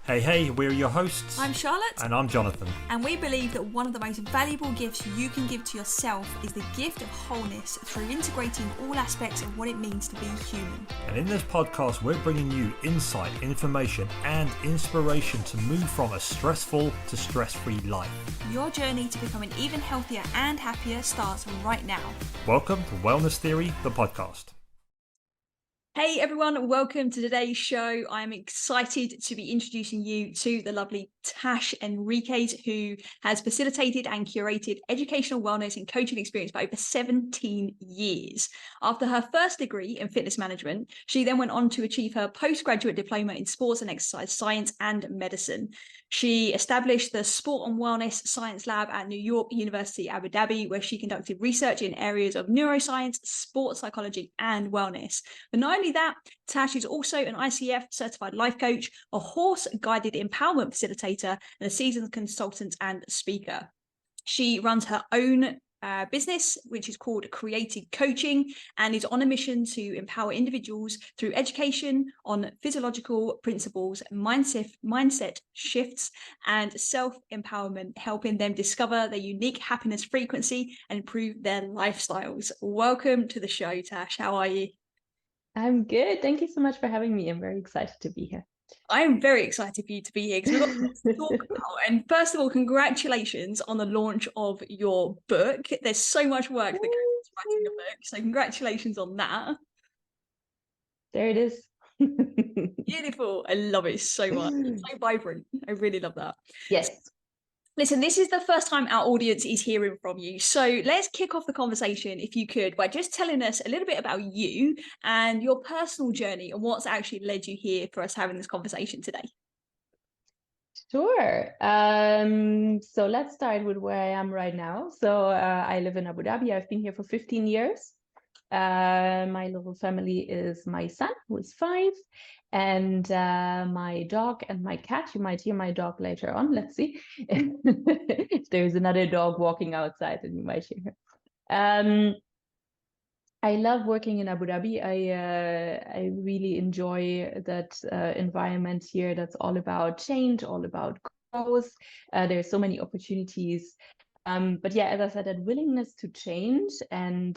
Hey, we're your hosts. I'm Charlotte. And I'm Jonathan. And we believe that one of the most valuable gifts you can give to yourself is the gift of wholeness through integrating all aspects of what it means to be human. And in this podcast, we're bringing you insight, information, and inspiration to move from a stressful to stress-free life. Your journey to becoming even healthier and happier starts right now. Welcome to Wellness Theory, the podcast. Hey everyone, welcome to today's show. I'm excited to be introducing you to the lovely Tash Enriquez, who has facilitated and curated educational wellness and coaching experience for over 17 years. After her first degree in fitness management, she then went on to achieve her postgraduate diploma in sports and exercise science and medicine. She established the Sport and Wellness Science Lab at New York University, Abu Dhabi, where she conducted research in areas of neuroscience, sports psychology, and wellness. But not only that, Tash is also an ICF certified life coach, a horse-guided empowerment facilitator, and a seasoned consultant and speaker. She runs her own business, which is called Creative Coaching, and is on a mission to empower individuals through education on physiological principles, mindset shifts, and self-empowerment, helping them discover their unique happiness frequency and improve their lifestyles. Welcome to the show, Tash. How are you? I'm good. Thank you so much for having me. I'm very excited to be here. I'm very excited for you to be here because we've got to talk about. And first of all, congratulations on the launch of your book. There's so much work that goes into writing a book, so congratulations on that. There it is. Beautiful. I love it so much. It's so vibrant. I really love that. Yes. Listen, this is the first time our audience is hearing from you. So let's kick off the conversation, if you could, by just telling us a little bit about you and your personal journey and what's actually led you here for us having this conversation today. Sure. So let's start with where I am right now. So I live in Abu Dhabi. I've been here for 15 years. My little family is my son, who is 5, and my dog and my cat. You might hear my dog later on. Let's see. If there's another dog walking outside, then you might hear her. I love working in Abu Dhabi. I really enjoy that environment here. That's all about change, all about growth. There's so many opportunities. But yeah, as I said, that willingness to change and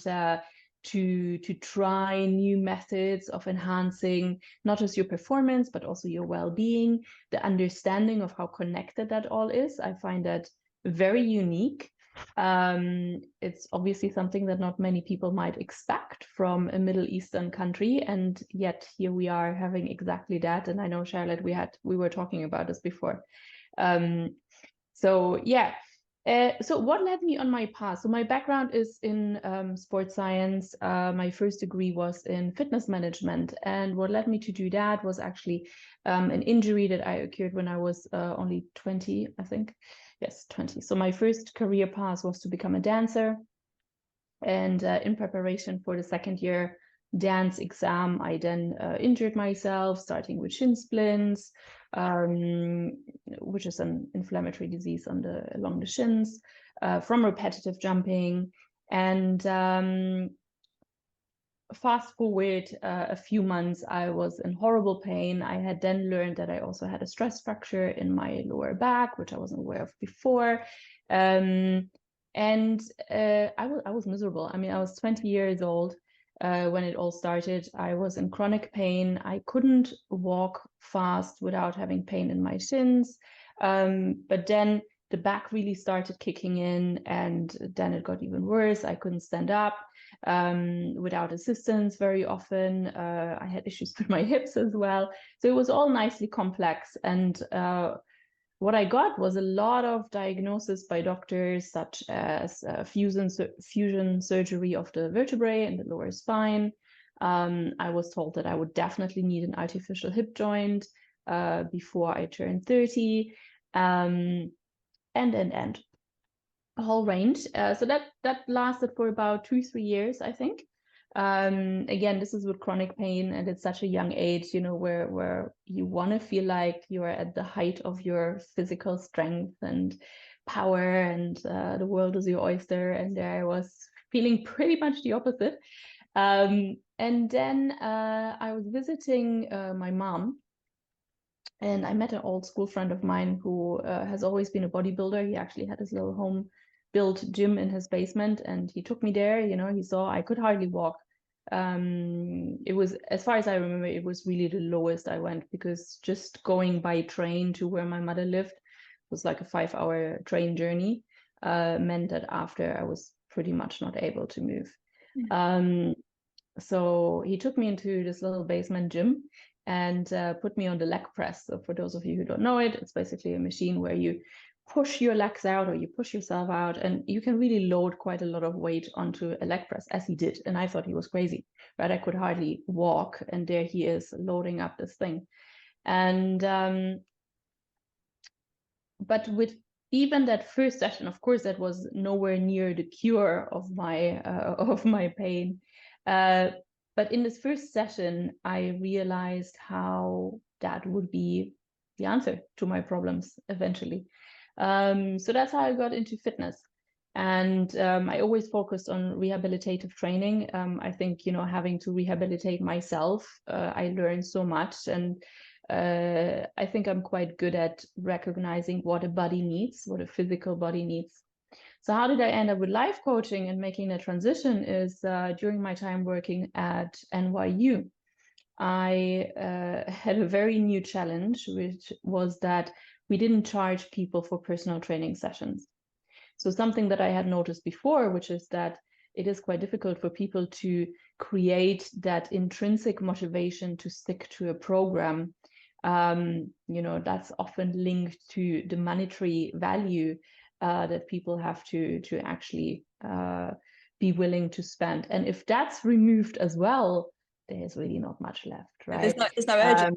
to try new methods of enhancing not just your performance, but also your well-being, the understanding of how connected that all is. I find that very unique. It's obviously something that not many people might expect from a Middle Eastern country, and yet here we are having exactly that. And I know, Charlotte, we were talking about this before. So yeah. So what led me on my path? So my background is in sports science. My first degree was in fitness management. And what led me to do that was actually an injury that I occurred when I was only 20, I think. Yes, 20. So my first career path was to become a dancer. And in preparation for the second year dance exam, I then injured myself, starting with shin splints, which is an inflammatory disease along the shins, from repetitive jumping. And fast forward a few months, I was in horrible pain. I had then learned that I also had a stress fracture in my lower back, which I wasn't aware of before. And I was miserable. I mean, I was 20 years old when it all started. I was in chronic pain. I couldn't walk fast without having pain in my shins. But then the back really started kicking in, and then it got even worse. I couldn't stand up without assistance very often. I had issues with my hips as well. So it was all nicely complex. And what I got was a lot of diagnosis by doctors, such as fusion surgery of the vertebrae and the lower spine. I was told that I would definitely need an artificial hip joint before I turned 30, and a whole range. So that lasted for about 2-3 years, I think. Again, this is with chronic pain, and it's such a young age, you know, where you want to feel like you are at the height of your physical strength and power, and the world is your oyster. And there I was feeling pretty much the opposite. And then I was visiting my mom And I met an old school friend of mine who has always been a bodybuilder. He actually had his little home built gym in his basement, and he took me there. You know, he saw I could hardly walk. It was, as far as I remember, it was really the lowest I went, because just going by train to where my mother lived was like a 5-hour train journey, meant that after I was pretty much not able to move. So he took me into this little basement gym and put me on the leg press. So for those of you who don't know it, it's basically a machine where you push your legs out or you push yourself out, and you can really load quite a lot of weight onto a leg press, as he did. And I thought he was crazy, right? I could hardly walk, and there he is loading up this thing. And but with even that first session, of course, that was nowhere near the cure of my pain. But in this first session, I realized how that would be the answer to my problems eventually. So that's how I got into fitness. And I always focused on rehabilitative training. I think, you know, having to rehabilitate myself, I learned so much. And I think I'm quite good at recognizing what a body needs, what a physical body needs. So how did I end up with life coaching and making the transition is during my time working at NYU, I had a very new challenge, which was that we didn't charge people for personal training sessions. So something that I had noticed before, which is that it is quite difficult for people to create that intrinsic motivation to stick to a program. You know, that's often linked to the monetary value that people have to actually be willing to spend. And if that's removed as well, there's really not much left, right? There's no urge.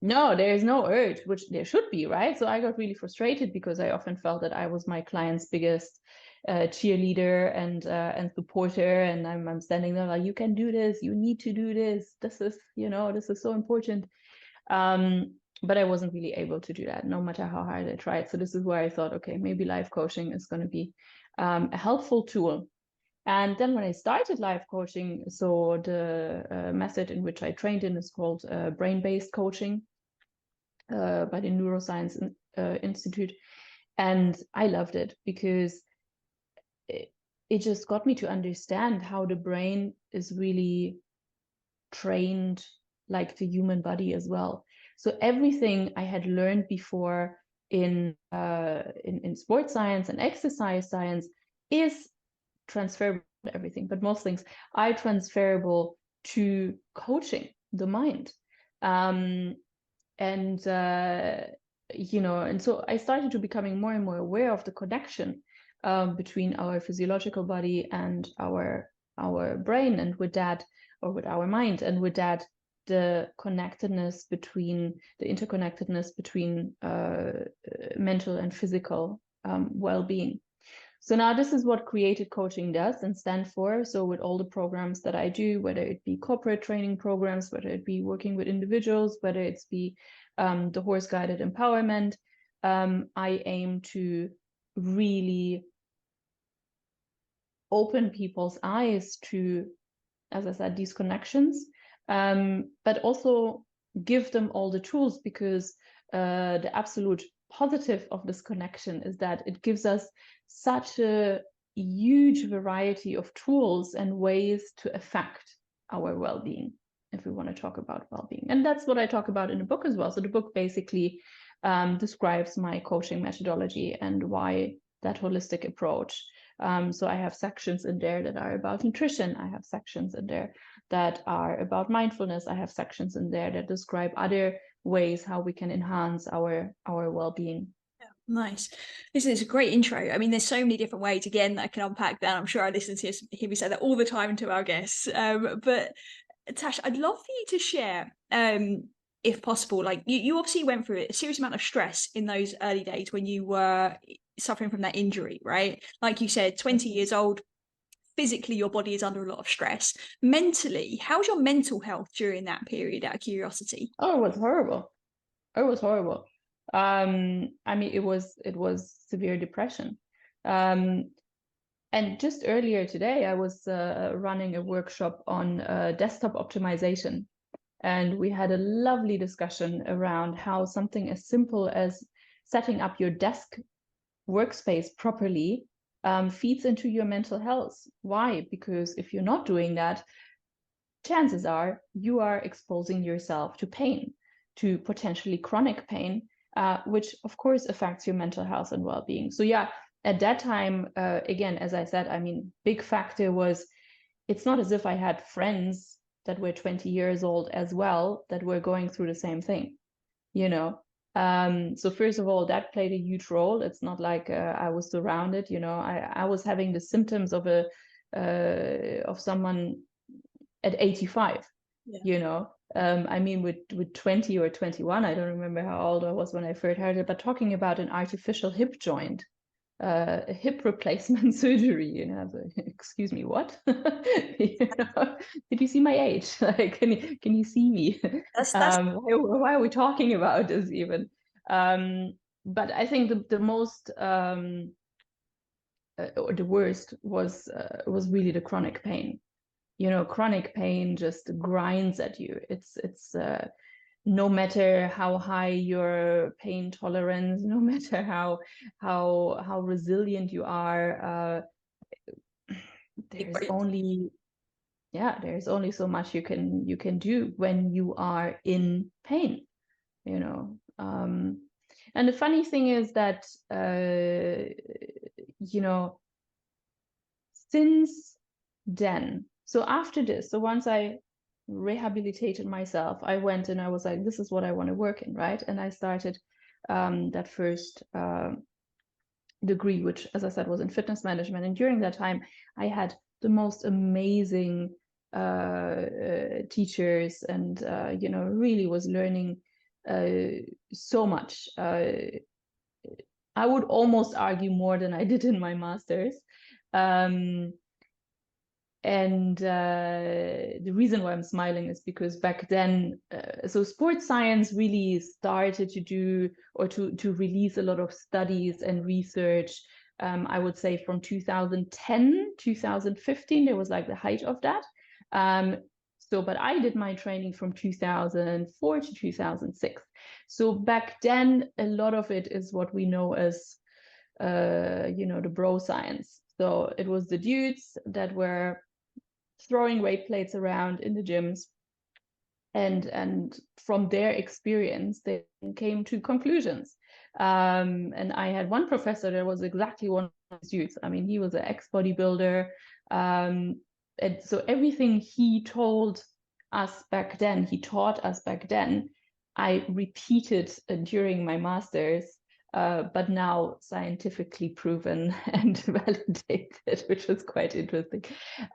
No, there is no urge, which there should be, right? So I got really frustrated because I often felt that I was my client's biggest cheerleader and supporter, and I'm standing there like, you can do this, you need to do this. This is, you know, this is so important. But I wasn't really able to do that, no matter how hard I tried. So this is where I thought, okay, maybe life coaching is going to be a helpful tool. And then when I started life coaching, so the method in which I trained in is called brain-based coaching by the Neuroscience Institute. And I loved it because it just got me to understand how the brain is really trained like the human body as well. So everything I had learned before in sports science and exercise science is transferable to everything, but most things are transferable to coaching the mind. You know, and so I started to becoming more and more aware of the connection between our physiological body and our brain, and with that, or with our mind, and with that, the interconnectedness between mental and physical well-being. So now this is what creative coaching does and stands for. So with all the programs that I do, whether it be corporate training programs, whether it be working with individuals, whether it's be the horse-guided empowerment, I aim to really open people's eyes to, as I said, these connections, but also give them all the tools, because the absolute positive of this connection is that it gives us such a huge variety of tools and ways to affect our well-being, if we want to talk about well-being. And that's what I talk about in the book as well. So the book basically describes my coaching methodology and why that holistic approach. So I have sections in there that are about nutrition. I have sections in there that are about mindfulness. I have sections in there that describe other ways how we can enhance our well-being. Nice. This is a great intro. I mean, there's so many different ways, again, that I can unpack that. I'm sure our listeners hear me say that all the time to our guests. But Tash, I'd love for you to share, if possible, like you obviously went through a serious amount of stress in those early days when you were suffering from that injury, right? Like you said, 20 years old, physically your body is under a lot of stress. Mentally, how was your mental health during that period, out of curiosity? Oh, it was horrible. It was horrible. I mean, it was severe depression. And just earlier today, I was running a workshop on desktop optimization. And we had a lovely discussion around how something as simple as setting up your desk workspace properly feeds into your mental health. Why? Because if you're not doing that, chances are you are exposing yourself to pain, to potentially chronic pain, which of course affects your mental health and well-being. So yeah, at that time, again, as I said, I mean, big factor was, it's not as if I had friends that were 20 years old as well that were going through the same thing, you know. So first of all, that played a huge role. It's not like I was surrounded, you know. I was having the symptoms of someone at 85, you know. I mean, with 20 or 21, I don't remember how old I was when I first heard it, but talking about an artificial hip joint, a hip replacement surgery, you know, excuse me, what? You know, did you see my age? Like, can you see me? That's Why are we talking about this even? But I think the most or the worst was really the chronic pain. You know, chronic pain just grinds at you. It's no matter how high your pain tolerance, no matter how resilient you are, there's only so much you can do when you are in pain, you know. And the funny thing is that you know, since then, so after this, so once I rehabilitated myself, I went and I was like, this is what I want to work in, right? And I started that first degree, which, as I said, was in fitness management. And during that time, I had the most amazing teachers, and you know, really was learning so much. I would almost argue more than I did in my master's. And the reason why I'm smiling is because back then, so sports science really started to do, or to release a lot of studies and research. I would say from 2010, 2015, there was like the height of that. But I did my training from 2004 to 2006. So back then, a lot of it is what we know as, you know, the bro science. So it was the dudes that were throwing weight plates around in the gyms, and from their experience they came to conclusions. And I had one professor that was exactly one of these dudes. I mean, he was an ex-bodybuilder, and so everything he told us back then, he taught us back then, I repeated during my master's, but now scientifically proven and validated, which was quite interesting.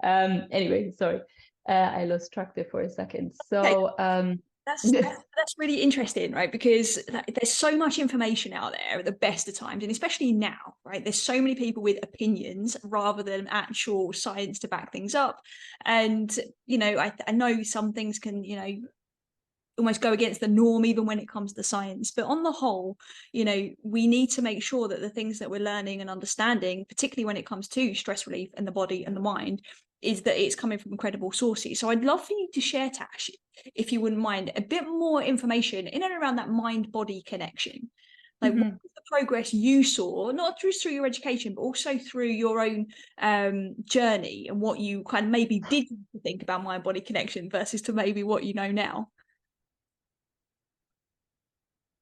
Anyway, sorry, I lost track there for a second. So that's really interesting, right? Because there's so much information out there at the best of times, and especially now, right? There's so many people with opinions rather than actual science to back things up. And you know, I know some things can, you know, almost go against the norm even when it comes to science, but on the whole, you know, we need to make sure that the things that we're learning and understanding, particularly when it comes to stress relief and the body and the mind, is that it's coming from credible sources. So I'd love for you to share, Tash, if you wouldn't mind, a bit more information in and around that mind-body connection. Like, what was the progress you saw, not just through your education, but also through your own journey, and what you kind of maybe did think about mind-body connection versus to maybe what you know now?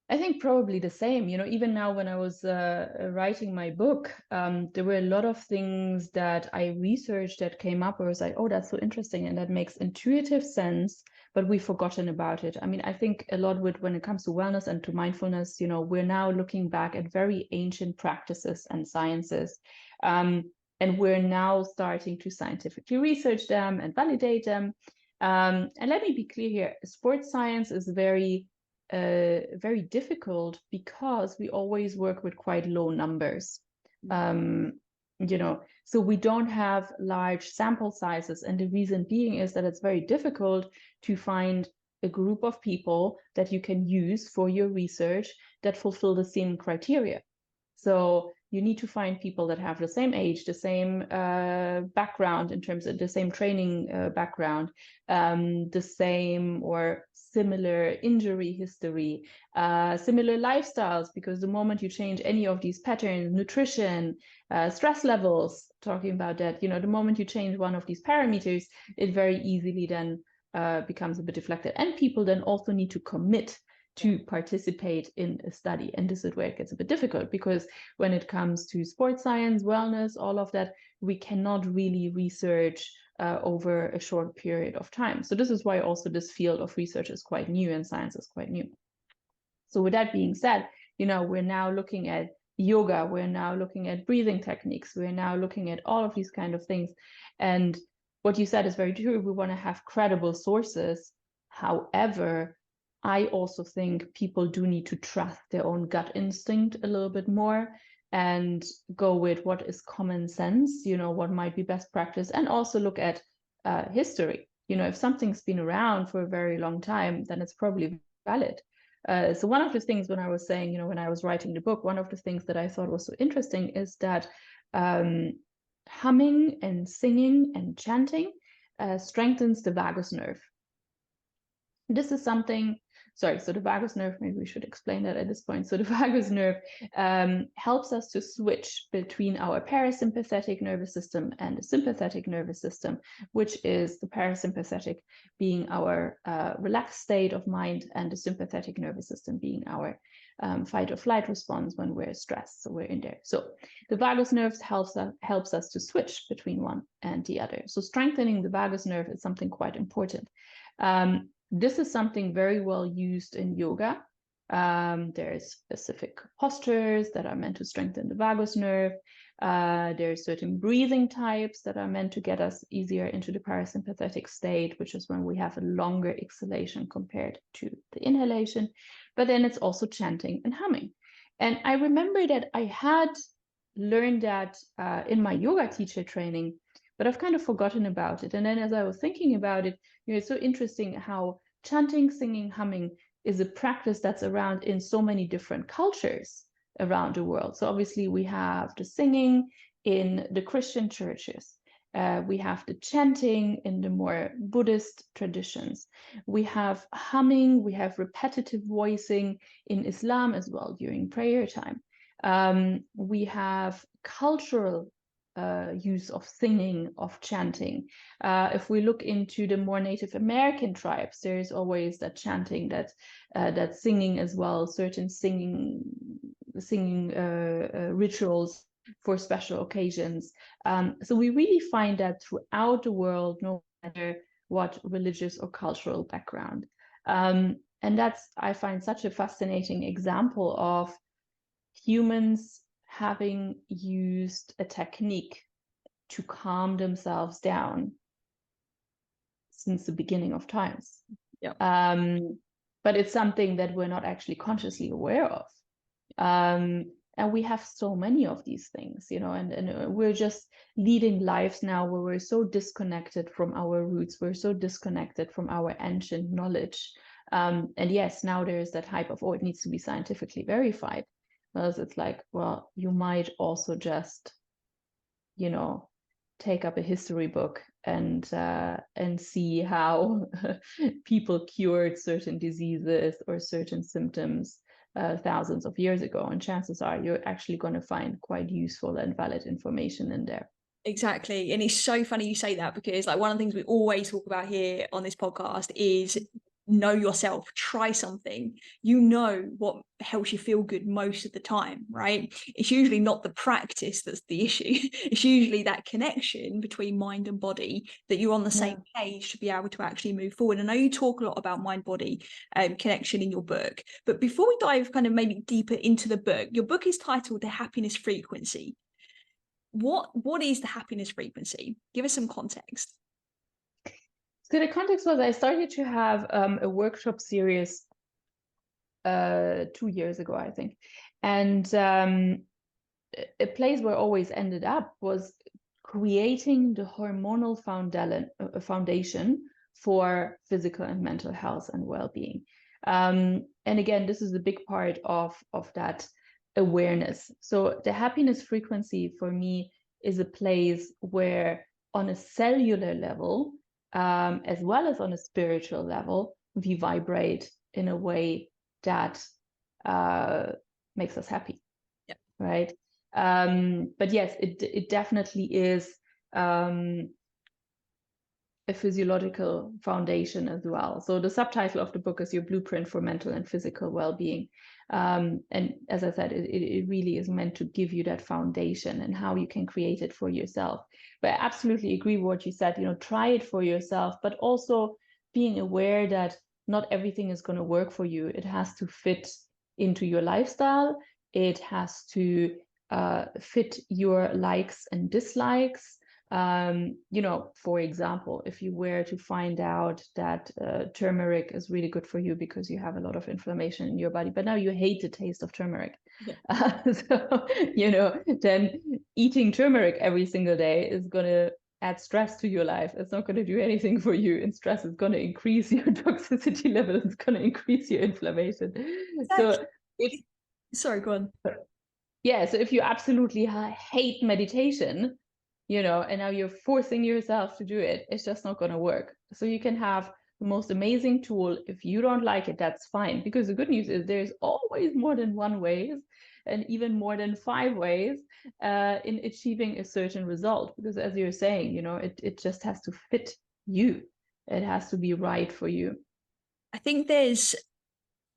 I think probably the same. You know, even now when I was writing my book, there were a lot of things that I researched that came up where I was like, oh, that's so interesting, and that makes intuitive sense, but we've forgotten about it. I mean, I think a lot when it comes to wellness and to mindfulness, you know, we're now looking back at very ancient practices and sciences, and we're now starting to scientifically research them and validate them. And let me be clear here, sports science is very difficult because we always work with quite low numbers. You know, so we don't have large sample sizes, and the reason being is that it's very difficult to find a group of people that you can use for your research that fulfill the same criteria. So, you need to find people that have the same age, the same background in terms of the same training background, the same or similar injury history, similar lifestyles, because the moment you change any of these patterns, nutrition, stress levels, talking about that, you know, the moment you change one of these parameters, it very easily then becomes a bit deflected. And people then also need to commit to participate in a study. And this is where it gets a bit difficult, because when it comes to sports science, wellness, all of that, we cannot really research over a short period of time. So this is why also this field of research is quite new and science is quite new. So with that being said, you know, we're now looking at yoga, we're now looking at breathing techniques, we're now looking at all of these kind of things. And what you said is very true. We want to have credible sources. However, I also think people do need to trust their own gut instinct a little bit more and go with what is common sense, you know, what might be best practice, and also look at history. You know, if something's been around for a very long time, then it's probably valid. So one of the things when I was saying, you know, when I was writing the book, one of the things that I thought was so interesting is that humming and singing and chanting strengthens the vagus nerve. This is something, sorry, so the vagus nerve, maybe we should explain that at this point. So the vagus nerve helps us to switch between our parasympathetic nervous system and the sympathetic nervous system, which is the parasympathetic being our relaxed state of mind, and the sympathetic nervous system being our fight or flight response when we're stressed. So we're in there. So the vagus nerve helps us to switch between one and the other. So strengthening the vagus nerve is something quite important. This is something very well used in yoga. There's specific postures that are meant to strengthen the vagus nerve. There's certain breathing types that are meant to get us easier into the parasympathetic state, which is when we have a longer exhalation compared to the inhalation. But then it's also chanting and humming. And I remember that I had learned that in my yoga teacher training, but I've kind of forgotten about it. And then as I was thinking about it, you know, it's so interesting how chanting, singing, humming is a practice that's around in so many different cultures around the world. So obviously we have the singing in the Christian churches. We have the chanting in the more Buddhist traditions. We have humming, we have repetitive voicing in Islam as well during prayer time. We have cultural use of singing, of chanting. If we look into the more Native American tribes, there is always that chanting, that singing as well, certain singing rituals for special occasions. So we really find that throughout the world, no matter what religious or cultural background. And that's, I find, such a fascinating example of humans having used a technique to calm themselves down since the beginning of times. Yeah. But it's something that we're not actually consciously aware of. And we have so many of these things, you know, and we're just leading lives now where we're so disconnected from our roots. We're so disconnected from our ancient knowledge. And yes, now there's that hype of, oh, it needs to be scientifically verified. Whereas it's like, well, you might also just, you know, take up a history book and see how people cured certain diseases or certain symptoms thousands of years ago. And chances are you're actually going to find quite useful and valid information in there. Exactly. And it's so funny you say that, because like one of the things we always talk about here on this podcast is know yourself, try something. You know what helps you feel good most of the time, right? It's usually not the practice that's the issue. It's usually that connection between mind and body, that you're on the same page to be able to actually move forward. I know you talk a lot about mind-body connection in your book, but before we dive kind of maybe deeper into the book, your book is titled The Happiness Frequency. What is the happiness frequency? Give us some context. So the context was I started to have a workshop series 2 years ago, I think. And a place where I always ended up was creating the hormonal foundation for physical and mental health and well-being. And again, this is a big part of that awareness. So the happiness frequency for me is a place where on a cellular level, as well as on a spiritual level, we vibrate in a way that makes us happy. Yeah. Right. But yes, it definitely is a physiological foundation as well. So the subtitle of the book is Your Blueprint for Mental and Physical Well-Being. And as I said, it really is meant to give you that foundation and how you can create it for yourself. But I absolutely agree with what you said, try it for yourself, but also being aware that not everything is going to work for you. It has to fit into your lifestyle. It has to fit your likes and dislikes. For example, if you were to find out that turmeric is really good for you because you have a lot of inflammation in your body, but now you hate the taste of turmeric. Yeah. Then eating turmeric every single day is going to add stress to your life. It's not going to do anything for you. And stress is going to increase your toxicity level. It's going to increase your inflammation. Exactly. Sorry, go on. Yeah. So if you absolutely hate meditation, and now you're forcing yourself to do it, it's just not going to work. So you can have the most amazing tool. If you don't like it, that's fine. Because the good news is there's always more than one way and even more than 5 ways in achieving a certain result. Because as you're saying, it just has to fit you. It has to be right for you. I think there's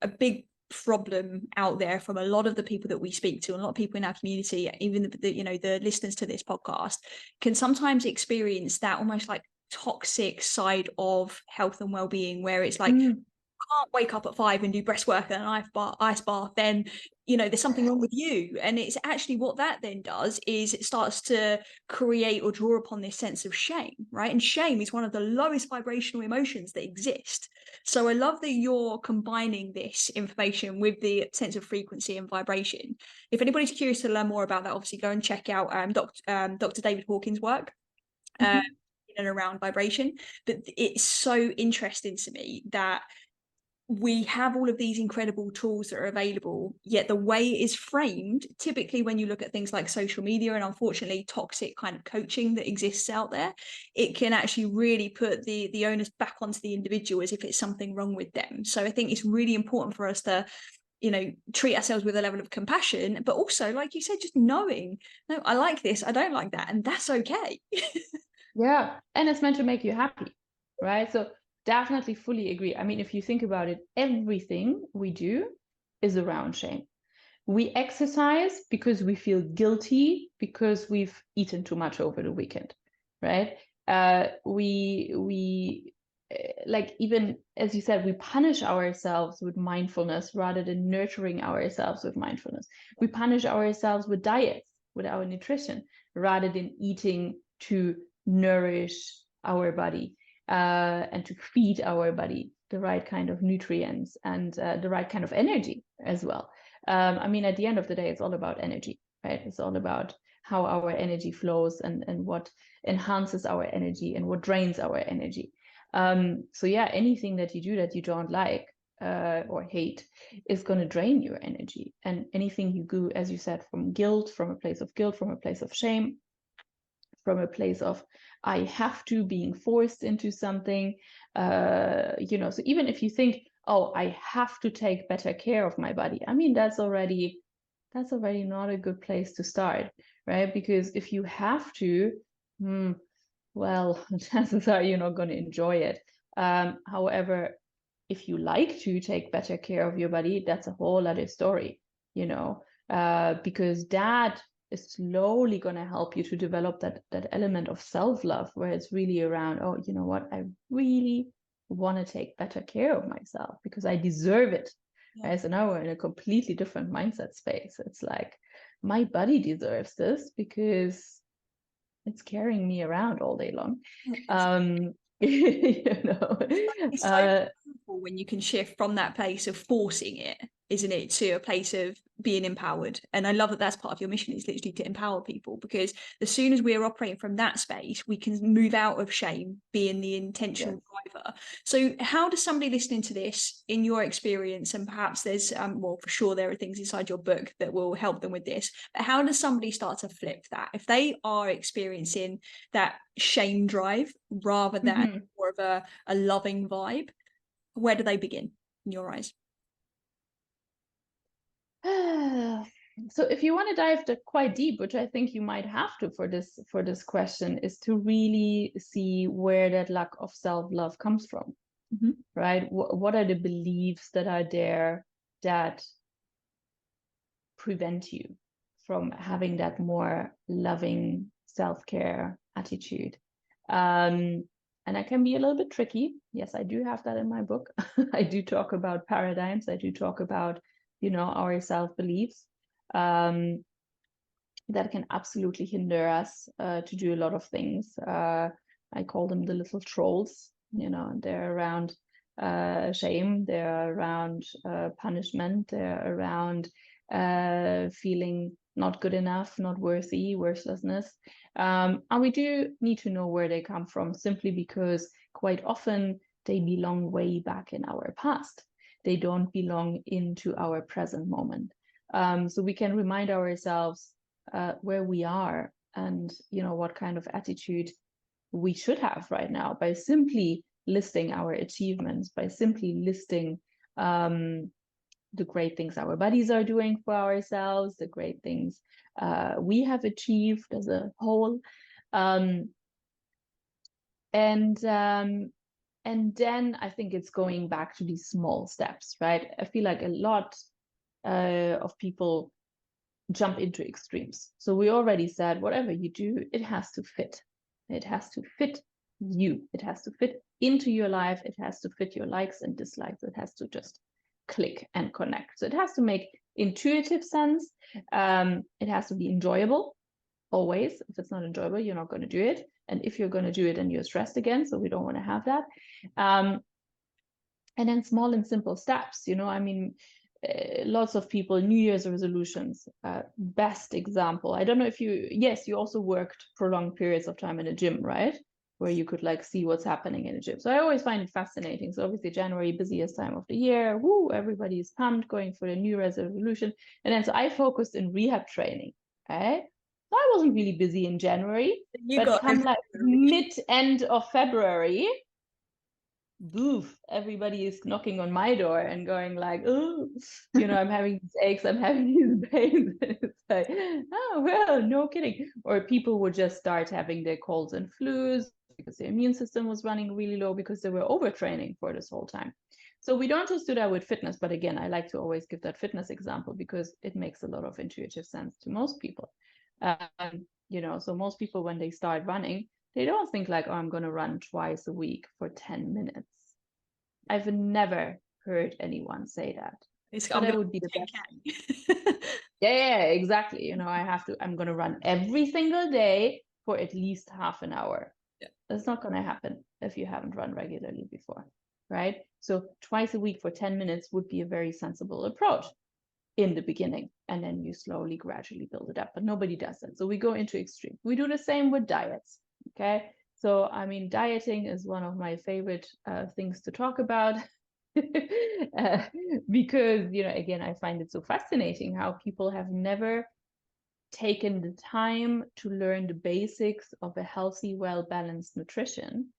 a big problem out there from a lot of the people that we speak to, a lot of people in our community, even the listeners to this podcast, can sometimes experience that almost like toxic side of health and well-being, where it's like, can't wake up at 5 and do breast work and an ice bath, then there's something wrong with you. And it's actually what that then does is it starts to create or draw upon this sense of shame, right? And shame is one of the lowest vibrational emotions that exist. So I love that you're combining this information with the sense of frequency and vibration. If anybody's curious to learn more about that, obviously go and check out Dr. David Hawkins' work in and around vibration. But it's so interesting to me that we have all of these incredible tools that are available, yet the way it is framed, typically when you look at things like social media and unfortunately toxic kind of coaching that exists out there, it can actually really put the onus back onto the individual as if it's something wrong with them. So I think it's really important for us to treat ourselves with a level of compassion, but also, like you said, just knowing, no, I like this, I don't like that, and that's okay. Yeah, and it's meant to make you happy, right? So definitely fully agree. I mean, if you think about it, everything we do is around shame. We exercise because we feel guilty because we've eaten too much over the weekend, right? We like, even as you said, we punish ourselves with mindfulness rather than nurturing ourselves with mindfulness. We punish ourselves with diets, with our nutrition, rather than eating to nourish our body and to feed our body the right kind of nutrients and the right kind of energy as well. I mean, at the end of the day, it's all about energy, right? It's all about how our energy flows and what enhances our energy and what drains our energy. So yeah, anything that you do that you don't like or hate is going to drain your energy. And anything you do, as you said, from guilt, from a place of guilt, from a place of shame, from a place of I have to, being forced into something, so even if you think, oh, I have to take better care of my body, I mean, that's already not a good place to start, right? Because if you have to, well, chances are you're not going to enjoy it. However, if you like to take better care of your body, that's a whole other story, because that is slowly going to help you to develop that element of self-love, where it's really around, oh, you know what, I really want to take better care of myself because I deserve it. Yeah. Right? So now we're in a completely different mindset space. It's like, my body deserves this because it's carrying me around all day long. powerful when you can shift from that place of forcing it, isn't it, to a place of being empowered. And I love that that's part of your mission, is literally to empower people, because as soon as we're operating from that space, we can move out of shame, being the intentional driver. So how does somebody listening to this, in your experience, and perhaps there's well, for sure there are things inside your book that will help them with this, but how does somebody start to flip that if they are experiencing that shame drive rather than more of a loving vibe? Where do they begin in your eyes? So if you want to dive quite deep, which I think you might have to for this question, is to really see where that lack of self-love comes from, right? What are the beliefs that are there that prevent you from having that more loving self-care attitude? And that can be a little bit tricky. Yes, I do have that in my book. I do talk about paradigms. I do talk about, our self-beliefs that can absolutely hinder us to do a lot of things. I call them the little trolls. They're around shame, they're around punishment, they're around feeling not good enough, not worthy, worthlessness. And we do need to know where they come from, simply because quite often they belong way back in our past. They don't belong into our present moment. So we can remind ourselves where we are and, what kind of attitude we should have right now by simply listing our achievements, by simply listing the great things our bodies are doing for ourselves, the great things we have achieved as a whole. And then I think it's going back to these small steps, right? I feel like a lot of people jump into extremes. So we already said, whatever you do, it has to fit. It has to fit you. It has to fit into your life. It has to fit your likes and dislikes. It has to just click and connect. So it has to make intuitive sense. It has to be enjoyable. Always. If it's not enjoyable, you're not going to do it. And if you're going to do it, then you're stressed again. So we don't want to have that. And then small and simple steps. Lots of people, New Year's resolutions, best example. I don't know if you also worked prolonged periods of time in a gym, right? Where you could see what's happening in a gym. So I always find it fascinating. So obviously January, busiest time of the year. Woo, everybody's pumped, going for the New Year's resolution. And then so I focused in rehab training, okay? So I wasn't really busy in January, but come mid-end of February, boof, everybody is knocking on my door and going oh, I'm having these aches, I'm having these pains. It's like, oh, well, no kidding. Or people would just start having their colds and flus because their immune system was running really low because they were overtraining for this whole time. So we don't just do that with fitness, but again, I like to always give that fitness example because it makes a lot of intuitive sense to most people. So most people, when they start running, they don't think oh, I'm going to run twice a week for 10 minutes. I've never heard anyone say that. That would be the best. Yeah, exactly. I'm going to run every single day for at least half an hour. Yeah. That's not going to happen if you haven't run regularly before, right? So twice a week for 10 minutes would be a very sensible approach in the beginning. And then you slowly, gradually build it up. But nobody does that. So we go into extreme. We do the same with diets, okay? So, dieting is one of my favorite things to talk about because, again, I find it so fascinating how people have never taken the time to learn the basics of a healthy, well-balanced nutrition.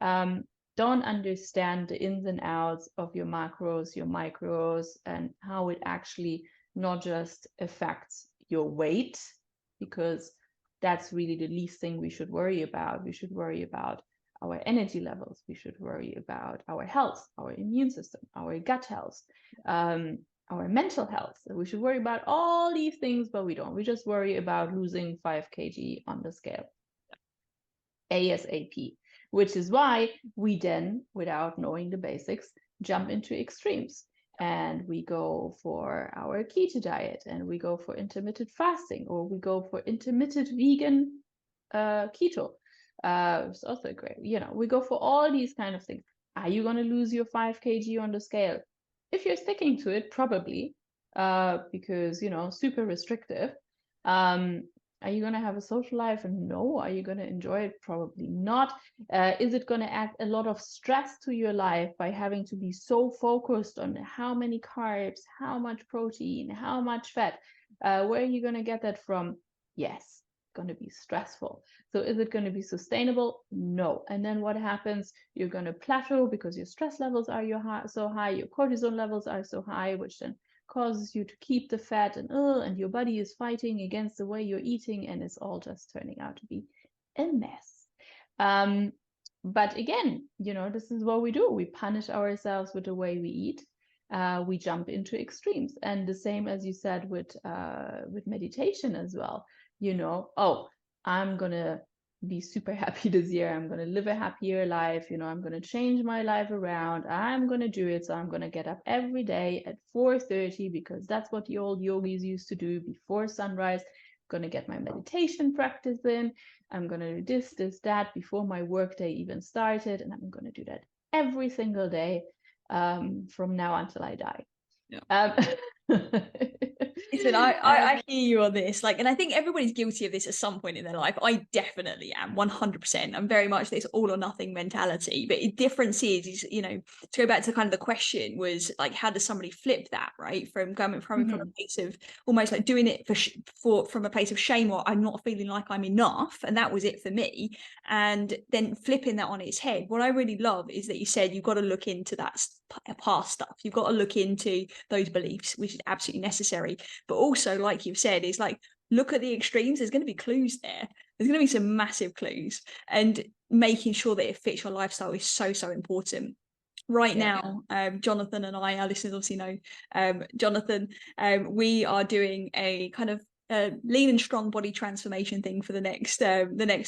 Yep. Don't understand the ins and outs of your macros, your micros, and how it actually not just affects your weight, because that's really the least thing we should worry about. We should worry about our energy levels. We should worry about our health, our immune system, our gut health, our mental health. We should worry about all these things, but we don't. We just worry about losing 5 kg on the scale ASAP, which is why we then, without knowing the basics, jump into extremes. And we go for our keto diet, and we go for intermittent fasting, or we go for intermittent vegan keto. It's also great. We go for all these kind of things. Are you going to lose your 5 kg on the scale? If you're sticking to it, probably, because, super restrictive. Are you going to have a social life? And no. Are you going to enjoy it? Probably not. Is it going to add a lot of stress to your life by having to be so focused on how many carbs, how much protein, how much fat? Where are you going to get that from? Yes, going to be stressful. So is it going to be sustainable? No. And then what happens? You're going to plateau because your stress levels are so high, your cortisol levels are so high, which then causes you to keep the fat, and your body is fighting against the way you're eating, and it's all just turning out to be a mess. But again, this is what we do. We punish ourselves with the way we eat. We jump into extremes, and the same as you said with meditation as well. Oh, I'm gonna be super happy this year. I'm gonna live a happier life. I'm gonna change my life around. I'm gonna do it. So I'm gonna get up every day at 4:30 because that's what the old yogis used to do before sunrise. I'm gonna get my meditation practice in. I'm gonna do this, that before my workday even started, and I'm gonna do that every single day from now until I die. Yeah. Listen, I hear you on this, and I think everybody's guilty of this at some point in their life. I definitely am, 100%. I'm very much this all or nothing mentality. But the difference is, to go back to kind of the question was how does somebody flip that, right? From coming from a place of almost like doing it from a place of shame, or I'm not feeling like I'm enough, and that was it for me. And then flipping that on its head. What I really love is that you said you've got to look into that past stuff. You've got to look into those beliefs, which is absolutely necessary. But also, like you've said, is look at the extremes. There's going to be clues there. There's going to be some massive clues, and making sure that it fits your lifestyle is so, so important. Right now, Jonathan and I, our listeners obviously know Jonathan, we are doing a kind of lean and strong body transformation thing for the next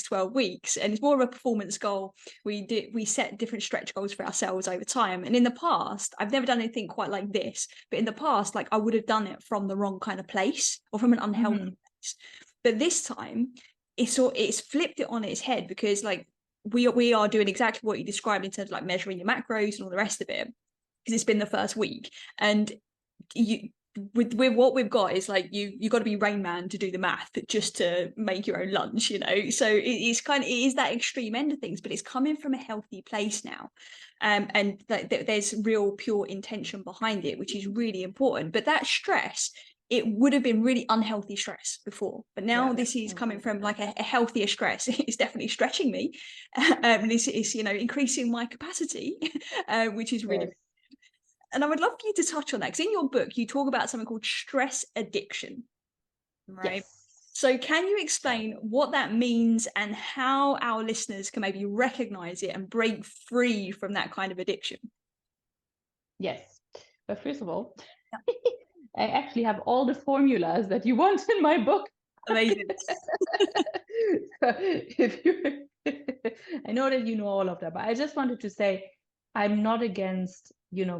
12 weeks, and it's more of a performance goal. We set different stretch goals for ourselves over time, and in the past I've never done anything quite like this, but in the past I would have done it from the wrong kind of place or from an unhealthy place. But this time it's flipped it on its head, because we are doing exactly what you described in terms of measuring your macros and all the rest of it, because it's been the first week, and you with what we've got is you got to be Rain Man to do the math just to make your own lunch, so it is that extreme end of things, but it's coming from a healthy place now, and there's real pure intention behind it, which is really important. But that stress, it would have been really unhealthy stress before, but now this is coming from a healthier stress. It's definitely stretching me, and it's increasing my capacity, which is really And I would love for you to touch on that, because in your book, you talk about something called stress addiction, right? Yes. So can you explain what that means and how our listeners can maybe recognize it and break free from that kind of addiction? Yes. But first of all, I actually have all the formulas that you want in my book. Amazing. I know that you know all of that, but I just wanted to say I'm not against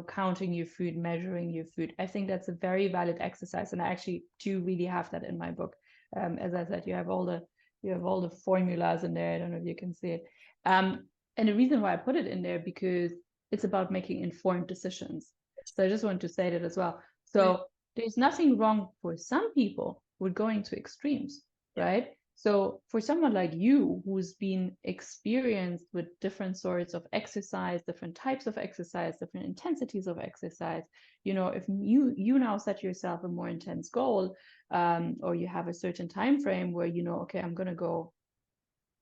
counting your food, measuring your food. I think that's a very valid exercise, and I actually do really have that in my book. As I said, you have all the formulas in there. I don't know if you can see it. And the reason why I put it in there, because it's about making informed decisions. So I just want to say that as well. So there's nothing wrong for some people with going to extremes, right? So for someone like you, who's been experienced with different sorts of exercise, different types of exercise, different intensities of exercise, if you now set yourself a more intense goal, or you have a certain time frame where okay, I'm going to go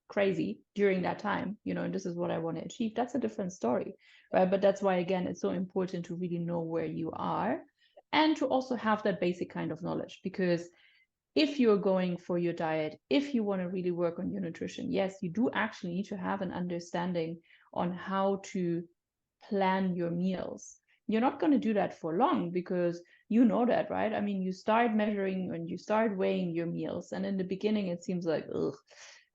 crazy during that time, and this is what I want to achieve, that's a different story, right? But that's why, again, it's so important to really know where you are, and to also have that basic kind of knowledge, because if you're going for your diet, if you want to really work on your nutrition, yes, you do actually need to have an understanding on how to plan your meals. You're not going to do that for long, because you know that, right? I mean, you start measuring and you start weighing your meals, and in the beginning it seems like, ugh,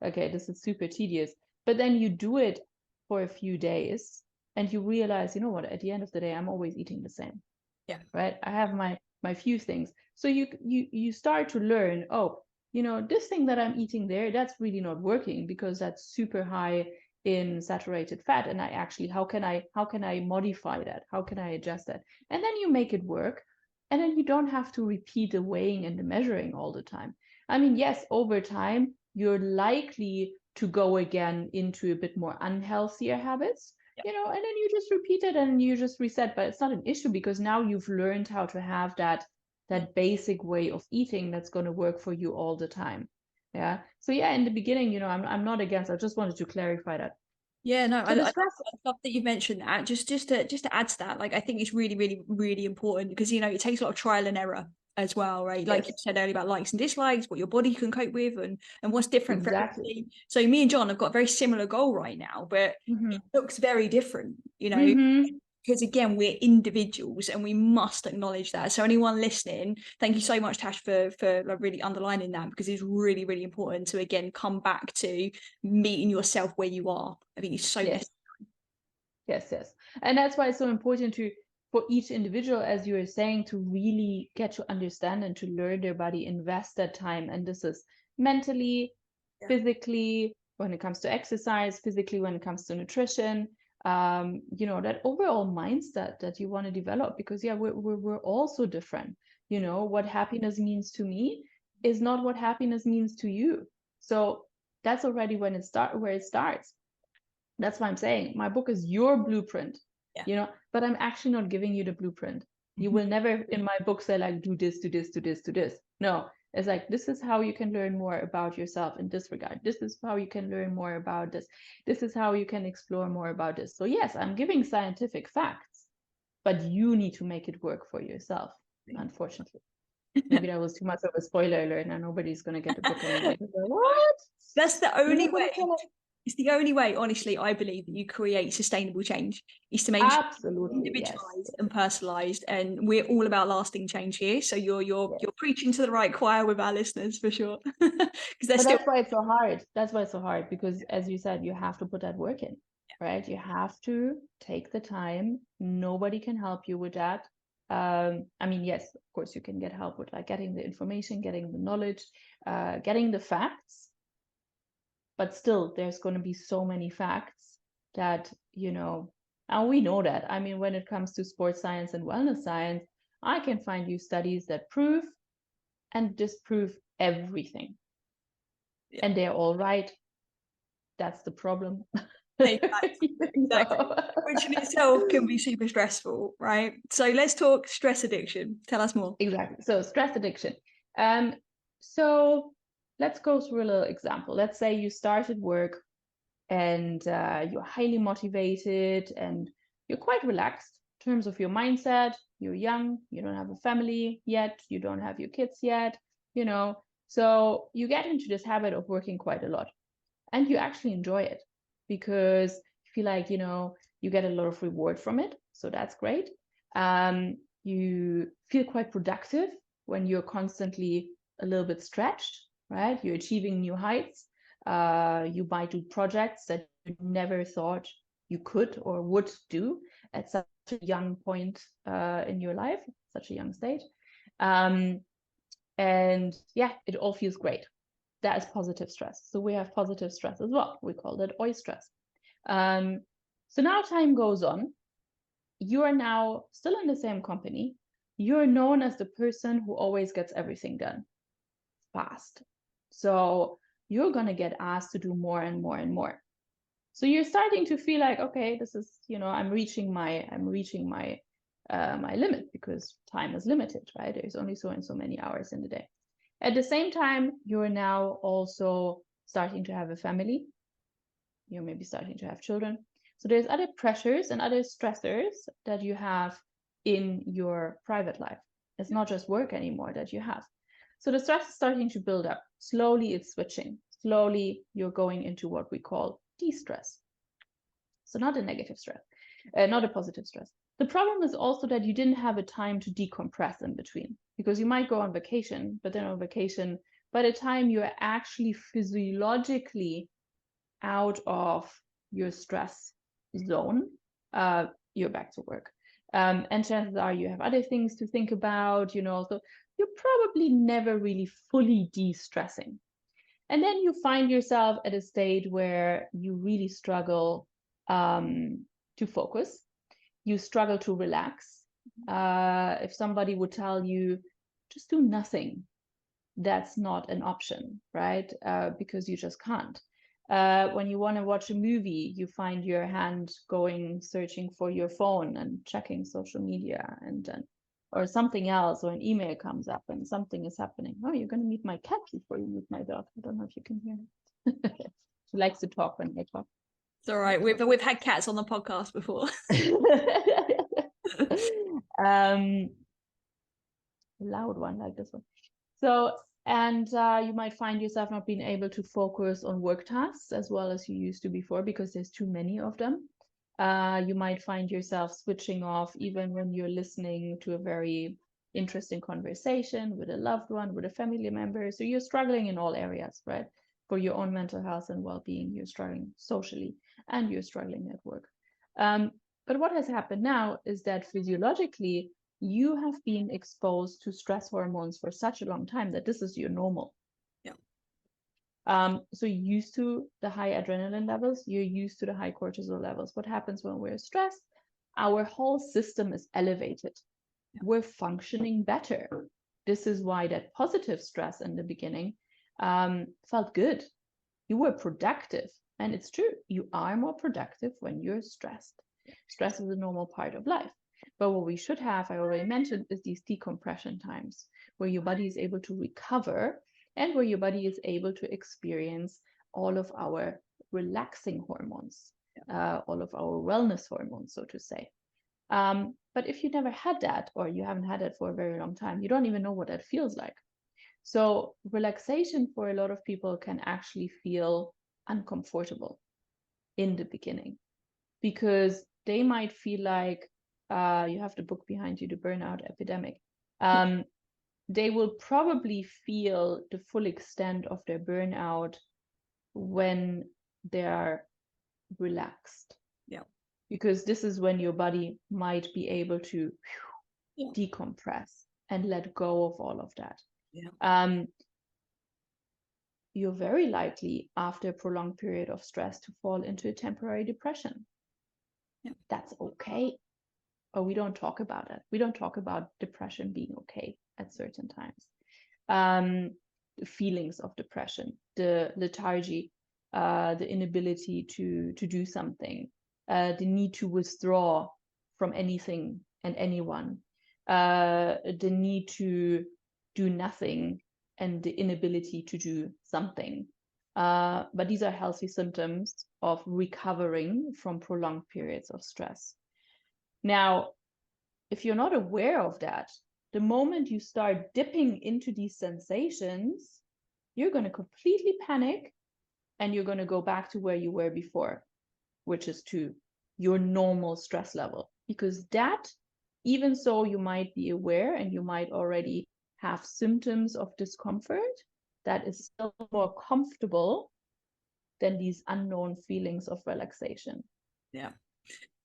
okay, this is super tedious. But then you do it for a few days and you realize, you know what, at the end of the day, I'm always eating the same. Yeah. Right. I have my few things. So you start to learn, oh, this thing that I'm eating there, that's really not working, because that's super high in saturated fat, and I actually, how can I modify that? How can I adjust that? And then you make it work, and then you don't have to repeat the weighing and the measuring all the time. I mean, yes, over time you're likely to go again into a bit more unhealthier habits, and then you just repeat it and you just reset. But it's not an issue, because now you've learned how to have that basic way of eating that's going to work for you all the time. Yeah. So yeah, in the beginning, I'm not against. I just wanted to clarify that. Yeah, no, So I the love stress. that you've mentioned that. Just to add to that, like I think it's really, really, really important, because it takes a lot of trial and error as well, right? Like you said earlier about likes and dislikes, what your body can cope with, and what's different for Exactly. everybody. So me and John have got a very similar goal right now, but it looks very different, because again, we're individuals and we must acknowledge that. So anyone listening, thank you so much, Tash, for like really underlining that, because it's really, really important to again come back to meeting yourself where you are. I think it's so necessary. Yes. And that's why it's so important for each individual, as you were saying, to really get to understand and to learn their body, invest that time. And this is mentally, physically, when it comes to exercise, physically, when it comes to nutrition, that overall mindset that you want to develop, because we're all so different. What happiness means to me is not what happiness means to you. So that's already where it starts. That's why I'm saying my book is your blueprint, but I'm actually not giving you the blueprint. You will never in my book say like, do this, do this, do this, do this. No, it's like, this is how you can learn more about yourself in this regard. This is how you can learn more about this. This is how you can explore more about this. So yes, I'm giving scientific facts, but you need to make it work for yourself, unfortunately. Maybe that was too much of a spoiler alert, and nobody's going to get the book anymore. What? That's the only way. It's the only way, honestly, I believe, that you create sustainable change, is to make absolutely individualized and personalized. And we're all about lasting change here. So you're preaching to the right choir with our listeners, for sure. That's why it's so hard. That's why it's so hard, because as you said, you have to put that work in, right? You have to take the time. Nobody can help you with that. I mean, yes, of course, you can get help with like getting the information, getting the knowledge, getting the facts. But still, there's going to be so many facts that, and we know that. I mean, when it comes to sports science and wellness science, I can find you studies that prove and disprove everything. And they're all right. That's the problem. Exactly. Which in itself can be super stressful, right? So let's talk stress addiction. Tell us more. Exactly. So stress addiction. So let's go through a little example. Let's say you started work and you're highly motivated and you're quite relaxed in terms of your mindset. You're young, you don't have a family yet, you don't have your kids yet, so you get into this habit of working quite a lot, and you actually enjoy it because you feel like you get a lot of reward from it, so that's great. You feel quite productive when you're constantly a little bit stretched, right? You're achieving new heights. You might do projects that you never thought you could or would do at such a young point in your life, such a young stage. And yeah, it all feels great. That is positive stress. So we have positive stress as well. We call that OI stress. So now time goes on. You are now still in the same company. You're known as the person who always gets everything done fast. So you're going to get asked to do more and more and more. So you're starting to feel like, okay, this is, I'm reaching my my limit, because time is limited, right? There's only so and so many hours in the day. At the same time, you're now also starting to have a family. You're maybe starting to have children. So there's other pressures and other stressors that you have in your private life. It's not just work anymore that you have. So the stress is starting to build up. Slowly it's switching. Slowly you're going into what we call de-stress. So not a negative stress, not a positive stress. The problem is also that you didn't have a time to decompress in between, because you might go on vacation, but then on vacation, by the time you're actually physiologically out of your stress zone, you're back to work. And chances are you have other things to think about, so you're probably never really fully de-stressing. And then you find yourself at a state where you really struggle to focus. You struggle to relax. If somebody would tell you, just do nothing, that's not an option, right? Because you just can't. When you want to watch a movie, you find your hand going searching for your phone and checking social media, and then or something else, or an email comes up and something is happening. Oh, you're going to meet my cat before you meet my dog. I don't know if you can hear it. She likes to talk when I talk. It's all right. We've had cats on the podcast before. Loud one like this one. So, and you might find yourself not being able to focus on work tasks as well as you used to before because there's too many of them. You might find yourself switching off even when you're listening to a very interesting conversation with a loved one, with a family member. So you're struggling in all areas, right? For your own mental health and well-being, you're struggling socially and you're struggling at work. But what has happened now is that physiologically, you have been exposed to stress hormones for such a long time that this is your normal. So you're used to the high adrenaline levels, you're used to the high cortisol levels. What happens when we're stressed? Our whole system is elevated. We're functioning better. This is why that positive stress in the beginning felt good. You were productive. And it's true, you are more productive when you're stressed. Stress is a normal part of life. But what we should have, I already mentioned, is these decompression times where your body is able to recover and where your body is able to experience all of our relaxing hormones, all of our wellness hormones, so to say. But if you never had that, or you haven't had it for a very long time, you don't even know what that feels like. So relaxation for a lot of people can actually feel uncomfortable in the beginning because they might feel like you have the book behind you, The Burnout Epidemic. They will probably feel the full extent of their burnout when they are relaxed. Yeah. Because this is when your body might be able to decompress and let go of all of that. Yeah. You're very likely after a prolonged period of stress to fall into a temporary depression. Yeah. That's okay. Or we don't talk about it. We don't talk about depression being okay at certain times. The feelings of depression, the lethargy, the inability to do something, the need to withdraw from anything and anyone, the need to do nothing and the inability to do something. But these are healthy symptoms of recovering from prolonged periods of stress. Now, if you're not aware of that, the moment you start dipping into these sensations, you're going to completely panic and you're going to go back to where you were before, which is to your normal stress level. Because that, even so you might be aware and you might already have symptoms of discomfort, that is still more comfortable than these unknown feelings of relaxation. Yeah.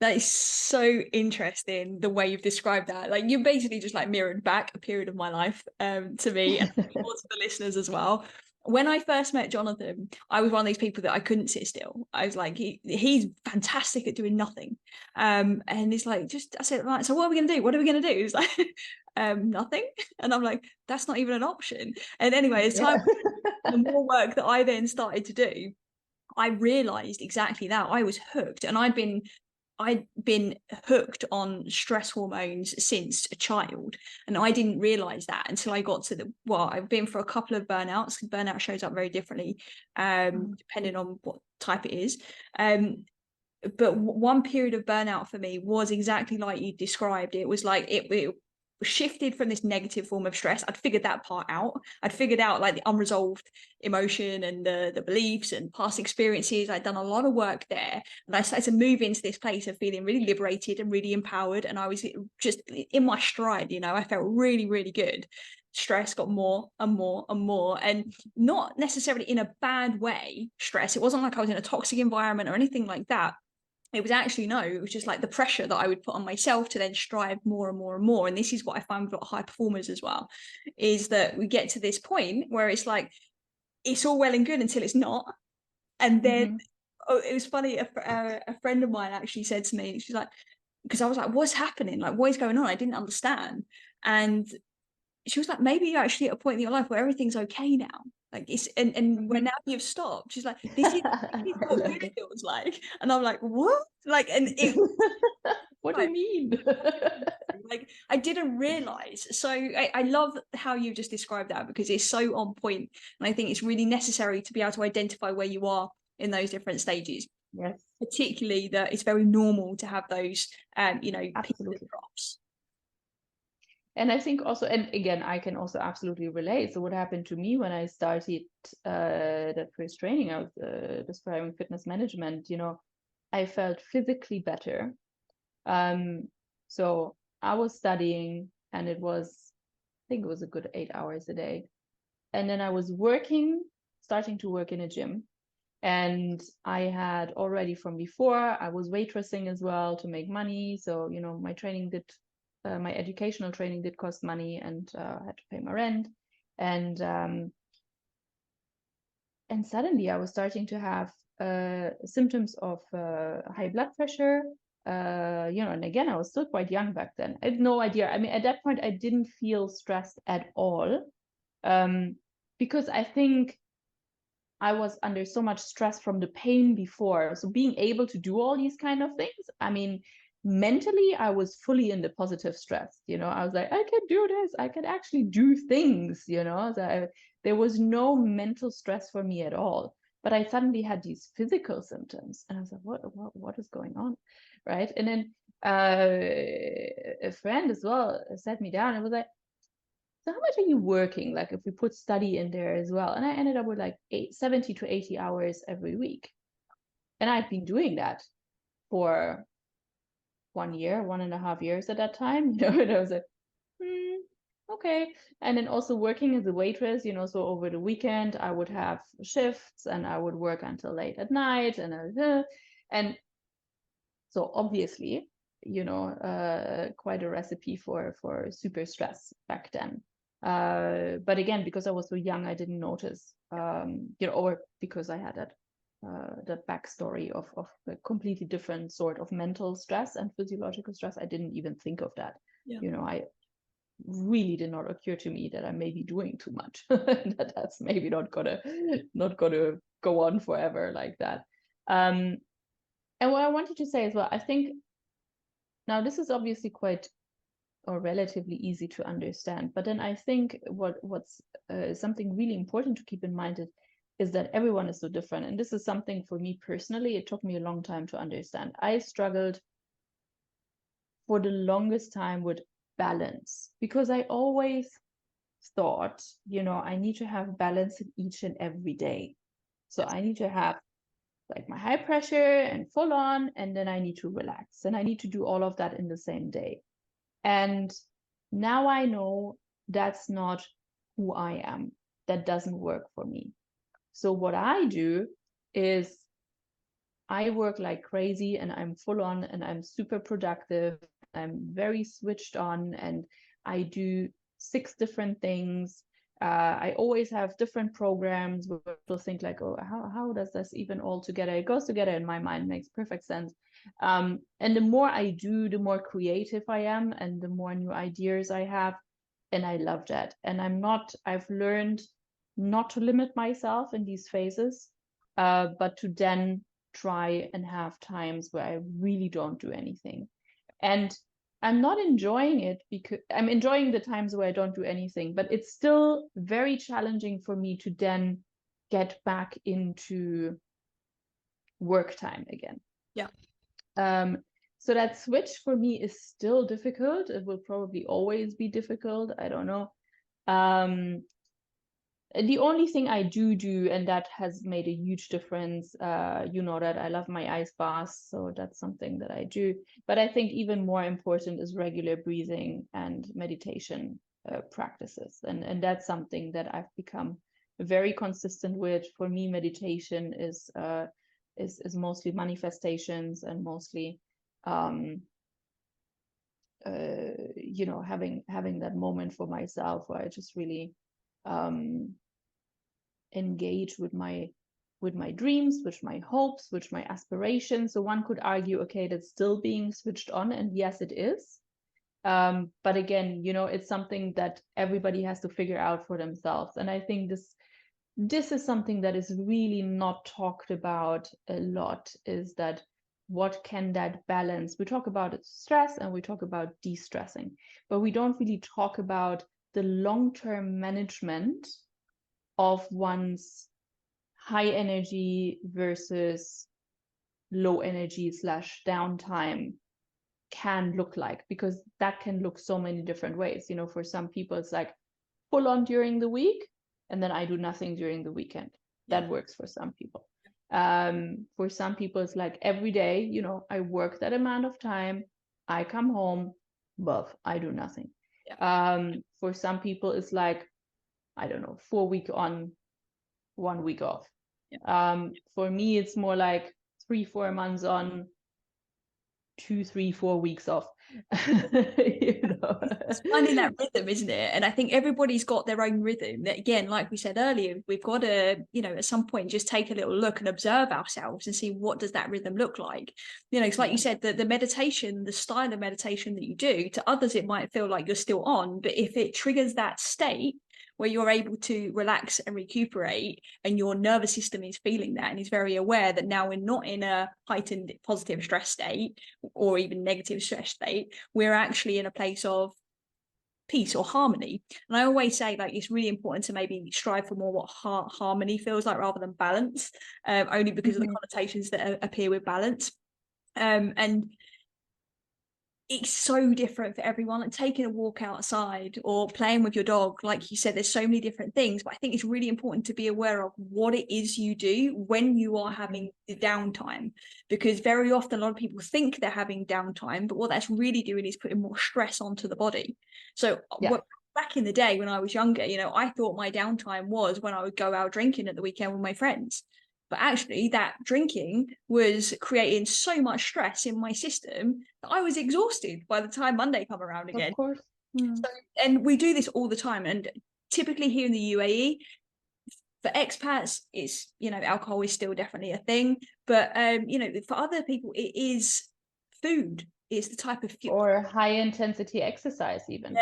That is so interesting, the way you've described that. Like, you basically just like mirrored back a period of my life to me and to the listeners as well. When I first met Jonathan, I was one of these people that I couldn't sit still. I was like, he's fantastic at doing nothing. And he's like, I said, right, so what are we going to do? What are we going to do? He's like, nothing. And I'm like, that's not even an option. And anyway, as time, the more work that I then started to do, I realized exactly that. I was hooked, and I'd been hooked on stress hormones since a child, and I didn't realize that until I got to I've been for a couple of burnouts. Burnout shows up very differently depending on what type it is, but one period of burnout for me was exactly like you described. It was like it shifted from this negative form of stress. I'd figured that part out. I'd figured out like the unresolved emotion and the beliefs and past experiences. I'd done a lot of work there, and I started to move into this place of feeling really liberated and really empowered, and I was just in my stride. I felt really, really good. Stress got more and more and more, and not necessarily in a bad way. Stress, it wasn't like I was in a toxic environment or anything like that. It was actually, no, it was just like the pressure that I would put on myself to then strive more and more and more. And this is what I find with a lot of high performers as well, is that we get to this point where it's like, it's all well and good until it's not. And then Mm-hmm. oh, it was funny. A friend of mine actually said to me, she's like, because I was like, what's happening? Like, what is going on? I didn't understand. And she was like, maybe you're actually at a point in your life where everything's okay now. Like it's and when now you've stopped. She's like, this is I what love good it. feels like. And I'm like, what? Like, and it What do like, you mean? like I didn't realize. So I love how you just described that, because it's so on point. And I think it's really necessary to be able to identify where you are in those different stages. Yes, Particularly that it's very normal to have those peaks and absolutely. drops. And I think also, and again, I can also absolutely relate. So what happened to me when I started that first training, I was describing fitness management, I felt physically better. So I was studying, and I think it was a good 8 hours a day. And then I was starting to work in a gym. And I had already from before, I was waitressing as well to make money. So, my educational training did cost money, and I had to pay my rent. And suddenly I was starting to have symptoms of high blood pressure. And again, I was still quite young back then. I had no idea. I mean, at that point, I didn't feel stressed at all, because I think I was under so much stress from the pain before. So being able to do all these kind of things, I mean, mentally, I was fully in the positive stress. I was like, I can do this. I can actually do things, So there was no mental stress for me at all. But I suddenly had these physical symptoms, and I was like, what is going on? Right. And then a friend as well sat me down and was like, so how much are you working? Like if we put study in there as well. And I ended up with like 70 to 80 hours every week. And I've been doing that for 1 year, 1.5 years at that time, and I was like, okay. And then also working as a waitress, so over the weekend I would have shifts and I would work until late at night, and so obviously, quite a recipe for super stress back then. But again, because I was so young, I didn't notice, or because I had that backstory of a completely different sort of mental stress and physiological stress. I didn't even think of that. Yeah. I really did not occur to me that I may be doing too much, that's maybe not gonna go on forever like that. And what I wanted to say as well, I think now this is obviously quite or relatively easy to understand, but then I think what's something really important to keep in mind is that everyone is so different. And this is something for me personally, it took me a long time to understand. I struggled for the longest time with balance, because I always thought, I need to have balance in each and every day. So I need to have like my high pressure and full on, and then I need to relax, and I need to do all of that in the same day. And now I know that's not who I am. That doesn't work for me. So what I do is I work like crazy, and I'm full on, and I'm super productive. I'm very switched on, and I do 6 different things. I always have different programs where people think like, oh, how does this even all together? It goes together in my mind, makes perfect sense. And the more I do, the more creative I am, and the more new ideas I have. And I love that. And I've learned not to limit myself in these phases, but to then try and have times where I really don't do anything. And I'm not enjoying it, because I'm enjoying the times where I don't do anything, but it's still very challenging for me to then get back into work time again. Yeah. So that switch for me is still difficult. It will probably always be difficult. I don't know. The only thing I do, and that has made a huge difference, that I love my ice baths, so that's something that I do. But I think even more important is regular breathing and meditation practices, and that's something that I've become very consistent with. For me, meditation is mostly manifestations, and mostly having that moment for myself where I just really engage with my dreams, with my hopes, with my aspirations. So one could argue, okay, that's still being switched on, and yes, it is. But again, it's something that everybody has to figure out for themselves. And I think this is something that is really not talked about a lot, is that what can that balance? We talk about stress and we talk about de-stressing, but we don't really talk about the long-term management of one's high energy versus low energy / downtime can look like, because that can look so many different ways. For some people it's like full on during the week and then I do nothing during the weekend. That works for some people. For some people it's like every day, I work that amount of time, I come home, I do nothing. For some people it's like, I don't know, 4 week on, 1 week off. For me it's more like 3-4 months on, 2-3-4 weeks off. It's finding that rhythm, isn't it? And I think everybody's got their own rhythm. That, again, like we said earlier, we've got to, at some point just take a little look and observe ourselves and see what does that rhythm look like. It's like you said, the meditation, the style of meditation that you do, to others it might feel like you're still on, but if it triggers that state where you're able to relax and recuperate, and your nervous system is feeling that and is very aware that now we're not in a heightened positive stress state or even negative stress state, we're actually in a place of peace or harmony. And I always say, like, it's really important to maybe strive for more what harmony feels like rather than balance, only because of the connotations that appear with balance. And it's so different for everyone. Like taking a walk outside or playing with your dog, like you said, there's so many different things, but I think it's really important to be aware of what it is you do when you are having the downtime, because very often a lot of people think they're having downtime, but what that's really doing is putting more stress onto the body. So back in the day when I was younger, I thought my downtime was when I would go out drinking at the weekend with my friends. But actually that drinking was creating so much stress in my system that I was exhausted by the time Monday come around again. Of course. So, and we do this all the time. And typically here in the UAE, for expats, it's, alcohol is still definitely a thing. But, for other people, it is food. It's the type of fuel. Or high intensity exercise even.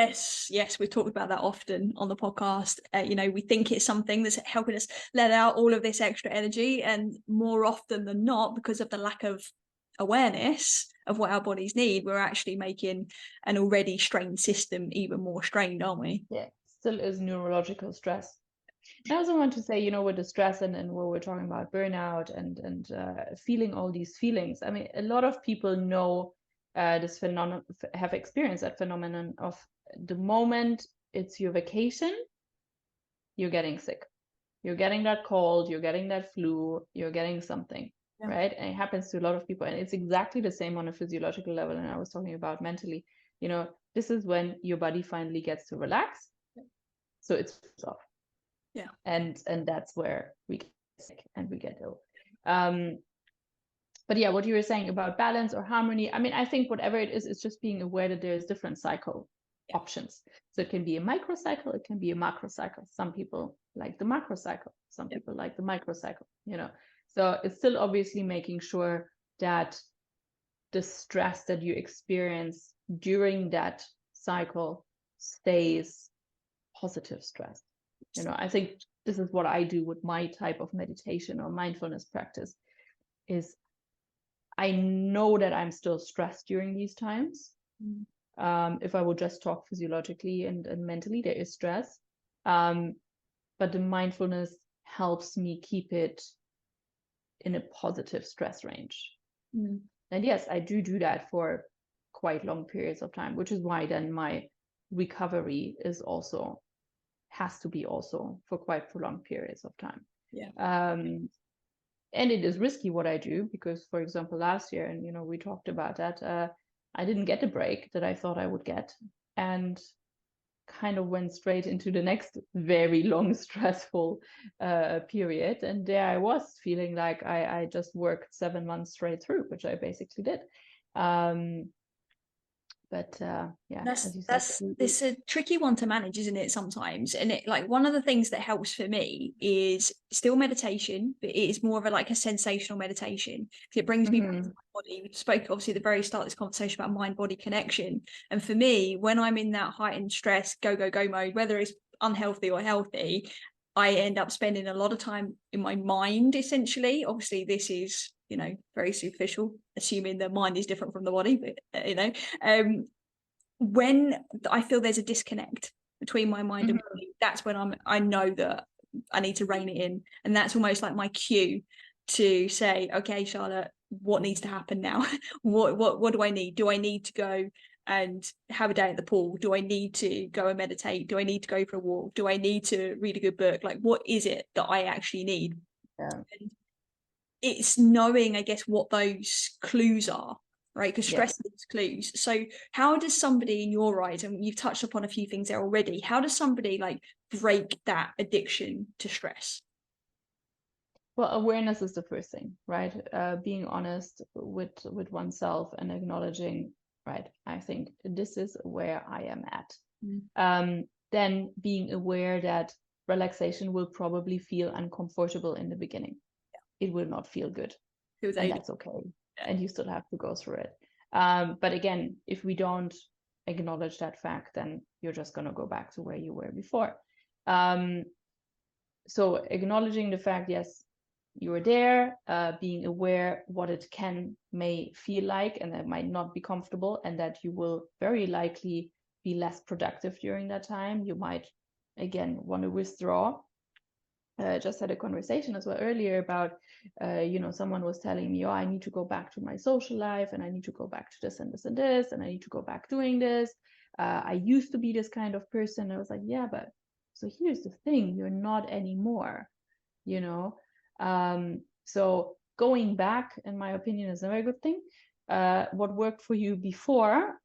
Yes, we've talked about that often on the podcast. We think it's something that's helping us let out all of this extra energy, and more often than not, because of the lack of awareness of what our bodies need, we're actually making an already strained system even more strained, aren't we? Yeah, still is neurological stress. I also want to say, with the stress and what we're talking about, burnout and feeling all these feelings. I mean, a lot of people know this phenomenon, have experienced that phenomenon of the moment it's your vacation, you're getting sick. You're getting that cold, you're getting that flu, you're getting something, right? And it happens to a lot of people. And it's exactly the same on a physiological level. And I was talking about mentally, this is when your body finally gets to relax. So it's off. Yeah. And that's where we get sick and we get ill. But yeah, what you were saying about balance or harmony, I mean, I think whatever it is, it's just being aware that there's different cycle options. So it can be a microcycle, it can be a macrocycle. Some people like the macrocycle, some people like the microcycle, So it's still obviously making sure that the stress that you experience during that cycle stays positive stress. I think this is what I do with my type of meditation or mindfulness practice, is I know that I'm still stressed during these times. If I would just talk physiologically and mentally, there is stress. But the mindfulness helps me keep it in a positive stress range. And yes, I do that for quite long periods of time, which is why then my recovery has to be also for quite prolonged periods of time. And it is risky what I do, because, for example, last year, and we talked about that, I didn't get the break that I thought I would get, and kind of went straight into the next very long, stressful period. And there I was feeling like I just worked 7 months straight through, which I basically did. But But yeah, That's as you said, it's a tricky one to manage, isn't it, sometimes? And it, like, one of the things that helps for me is still meditation, but it is more of a sensational meditation. It brings me back to my body. We spoke obviously at the very start of this conversation about mind-body connection. And for me, when I'm in that heightened stress, go mode, whether it's unhealthy or healthy, I end up spending a lot of time in my mind, essentially. Obviously, this is, very superficial, assuming the mind is different from the body, but when I feel there's a disconnect between my mind and body, that's when I know that I need to rein it in. And that's almost like my cue to say, okay, Charlotte, what needs to happen now? What do I need? Do I need to go and have a day at the pool? Do I need to go and meditate? Do I need to go for a walk? Do I need to read a good book? Like, what is it that I actually need? Yeah. And it's knowing, I guess, what those clues are, right? Because stress leaves clues. So how does somebody, in your eyes, and you've touched upon a few things there already, how does somebody break that addiction to stress? Well, awareness is the first thing, right? Being honest with oneself and acknowledging, right, I think this is where I am at. Then being aware that relaxation will probably feel uncomfortable in the beginning. It will not feel good, and that's okay. And you still have to go through it. But again, if we don't acknowledge that fact, then you're just going to go back to where you were before. So acknowledging the fact, yes, you're there, being aware what it may feel like, and that might not be comfortable, and that you will very likely be less productive during that time. You might, again, want to withdraw. Just had a conversation as well earlier about, someone was telling me, oh, I need to go back to my social life, and I need to go back to this and this and this, and I need to go back doing this. I used to be this kind of person. I was like, yeah, but so here's the thing, you're not anymore, so going back, in my opinion, is a very good thing. What worked for you before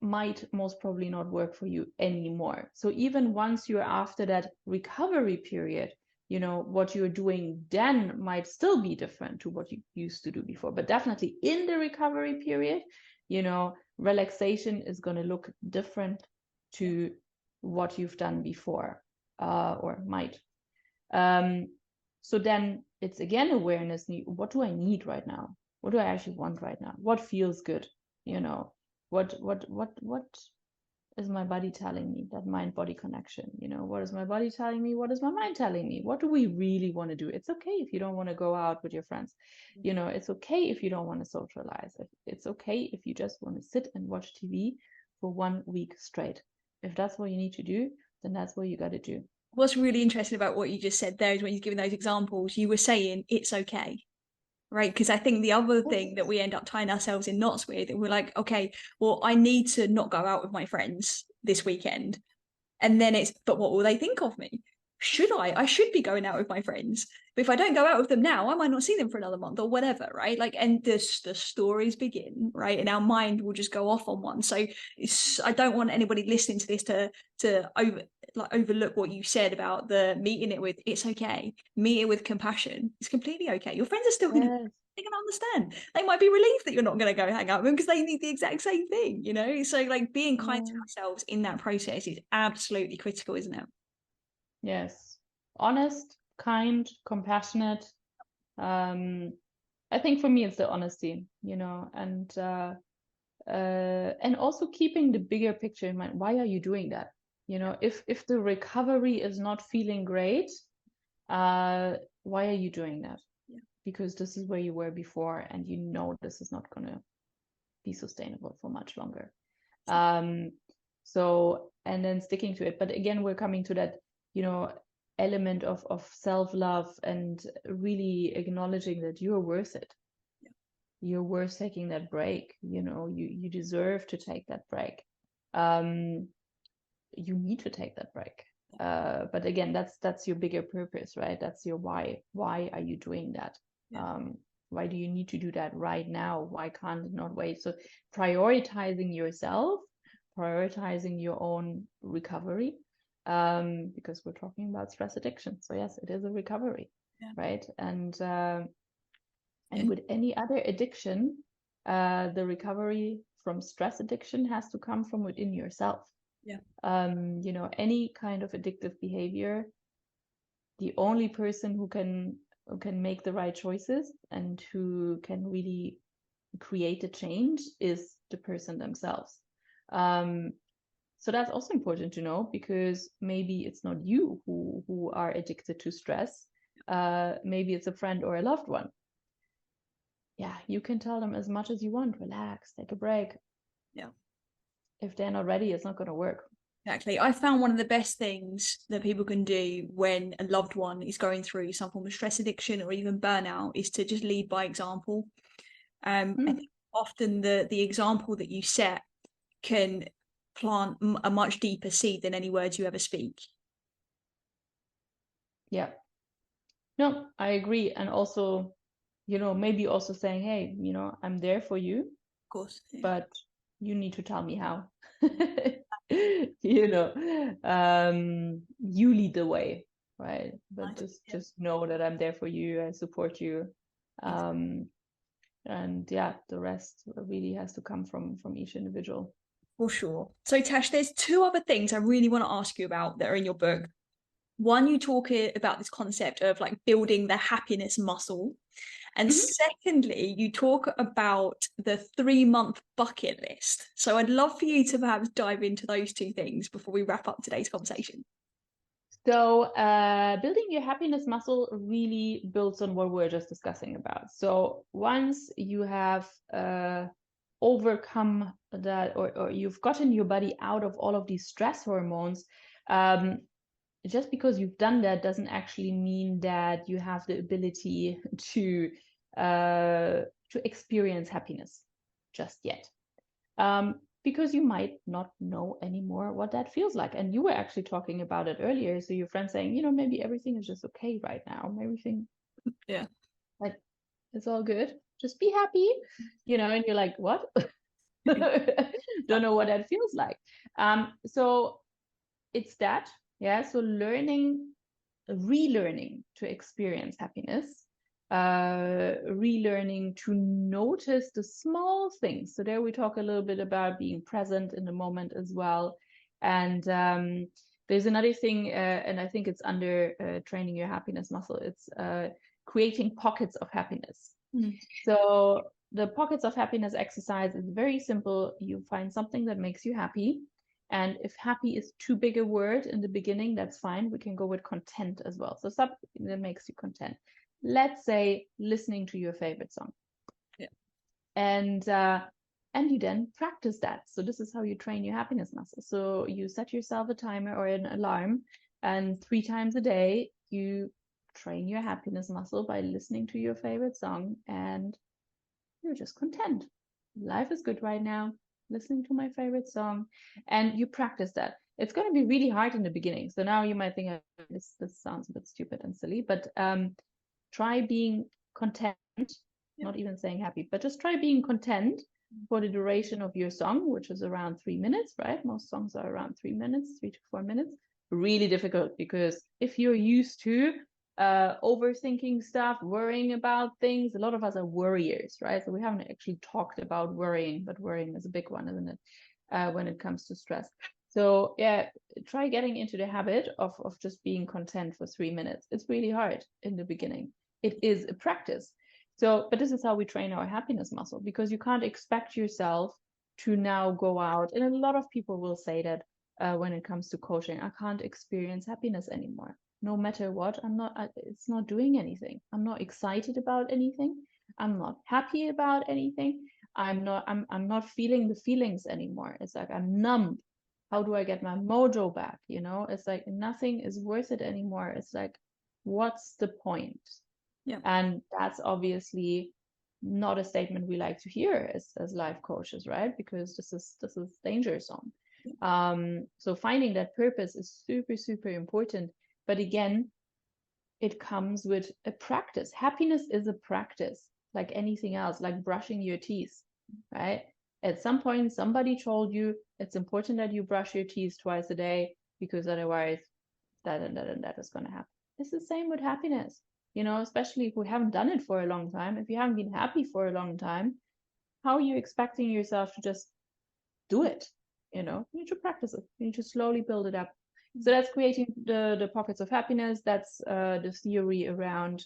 might most probably not work for you anymore. So even once you're after that recovery period, what you're doing then might still be different to what you used to do before. But definitely in the recovery period, relaxation is going to look different to what you've done before, or might. So then it's again awareness. What do I need right now? What do I actually want right now? What feels good? What is my body telling me? That mind-body connection. What is my body telling me? What is my mind telling me? What do we really want to do? It's okay if you don't want to go out with your friends. It's okay if you don't want to socialize. It's okay if you just want to sit and watch TV for 1 week straight. If that's what you need to do, then that's what you got to do. What's really interesting about what you just said there is when you're giving those examples, you were saying it's okay. Right, because I think the other thing that we end up tying ourselves in knots with, and we're like, okay, well, I need to not go out with my friends this weekend, and then but what will they think of me? I should be going out with my friends, but if I don't go out with them now, I might not see them for another month or whatever, right? And the stories begin, right, and our mind will just go off on one. So I don't want anybody listening to this to overlook what you said about the meeting it with it's okay, meet it with compassion. It's completely okay. Your friends are still going to, they're going to understand. They might be relieved that you're not going to go hang out with them because they need the exact same thing, so being kind to ourselves in that process is absolutely critical, isn't it? Yes, honest, kind, compassionate. I think for me it's the honesty, and also keeping the bigger picture in mind. Why are you doing that? If the recovery is not feeling great, why are you doing that? Because this is where you were before, and this is not going to be sustainable for much longer. So, and then sticking to it. But again, we're coming to that, element of self-love and really acknowledging that you're worth it. You're worth taking that break. You deserve to take that break. You need to take that break. But again, that's your bigger purpose, right? That's your why. Why are you doing that? Why do you need to do that right now? Why can't it not wait? So prioritizing yourself, prioritizing your own recovery, because we're talking about stress addiction. So yes, it is a recovery, right? And with any other addiction, the recovery from stress addiction has to come from within yourself. Yeah. Any kind of addictive behavior, the only person who can make the right choices and who can really create a change is the person themselves. So that's also important to know, because maybe it's not you who are addicted to stress. Maybe it's a friend or a loved one. Yeah, you can tell them as much as you want, relax, take a break. Yeah. If they're not ready, it's not going to work. Exactly. I found one of the best things that people can do when a loved one is going through some form of stress addiction or even burnout is to just lead by example. I think often the example that you set can plant a much deeper seed than any words you ever speak. Yeah. No, I agree. And also, maybe also saying, hey, I'm there for you, Of course. Yeah. but you need to tell me how. You lead the way, right? But just know that I'm there for you, I support you. And yeah, the rest really has to come from each individual. For sure. So Tash, there's two other things I really want to ask you about that are in your book. One, you talk about this concept of like building the happiness muscle. And secondly, you talk about the 3-month bucket list. So I'd love for you to perhaps dive into those two things before we wrap up today's conversation. So building your happiness muscle really builds on what we're just discussing about. So once you have overcome that, or you've gotten your body out of all of these stress hormones, just because you've done that doesn't actually mean that you have the ability to experience happiness just yet. Because you might not know anymore what that feels like. And you were actually talking about it earlier. So your friend saying, maybe everything is just okay right now. Everything, yeah, like, it's all good. Just be happy, and you're like, what? Don't know what that feels like. So it's that, yeah. So relearning to experience happiness, relearning to notice the small things. So there we talk a little bit about being present in the moment as well. And there's another thing, and I think it's under training your happiness muscle. It's creating pockets of happiness. So the pockets of happiness exercise is very simple. You find something that makes you happy. And if happy is too big a word in the beginning, that's fine. We can go with content as well. So something that makes you content. Let's say listening to your favorite song. Yeah. And you then practice that. So this is how you train your happiness muscle. So you set yourself a timer or an alarm, and 3 times a day you train your happiness muscle by listening to your favorite song, and you're just content. Life is good right now. Listening to my favorite song, and you practice that. It's going to be really hard in the beginning. So now you might think this sounds a bit stupid and silly, but try being content, not even saying happy, but just try being content for the duration of your song, which is around 3 minutes, right? Most songs are around 3 minutes, 3 to 4 minutes. Really difficult, because if you're used to overthinking stuff, worrying about things. A lot of us are worriers, right? So we haven't actually talked about worrying, but worrying is a big one, isn't it? When it comes to stress. So yeah, try getting into the habit of just being content for 3 minutes. It's really hard in the beginning. It is a practice. So, but this is how we train our happiness muscle, because you can't expect yourself to now go out. And a lot of people will say that when it comes to coaching, I can't experience happiness anymore. No matter what, it's not doing anything. I'm not excited about anything. I'm not happy about anything. I'm not feeling the feelings anymore. It's like I'm numb. How do I get my mojo back? It's like nothing is worth it anymore. It's like, what's the point? Yeah. And that's obviously not a statement we like to hear as life coaches, right? Because this is danger zone. So finding that purpose is super, super important. But again, it comes with a practice. Happiness is a practice, like anything else, like brushing your teeth, right? At some point, somebody told you it's important that you brush your teeth twice a day, because otherwise that and that and that is going to happen. It's the same with happiness, especially if we haven't done it for a long time. If you haven't been happy for a long time, how are you expecting yourself to just do it? You need to practice it. You need to slowly build it up. So that's creating the pockets of happiness. That's the theory around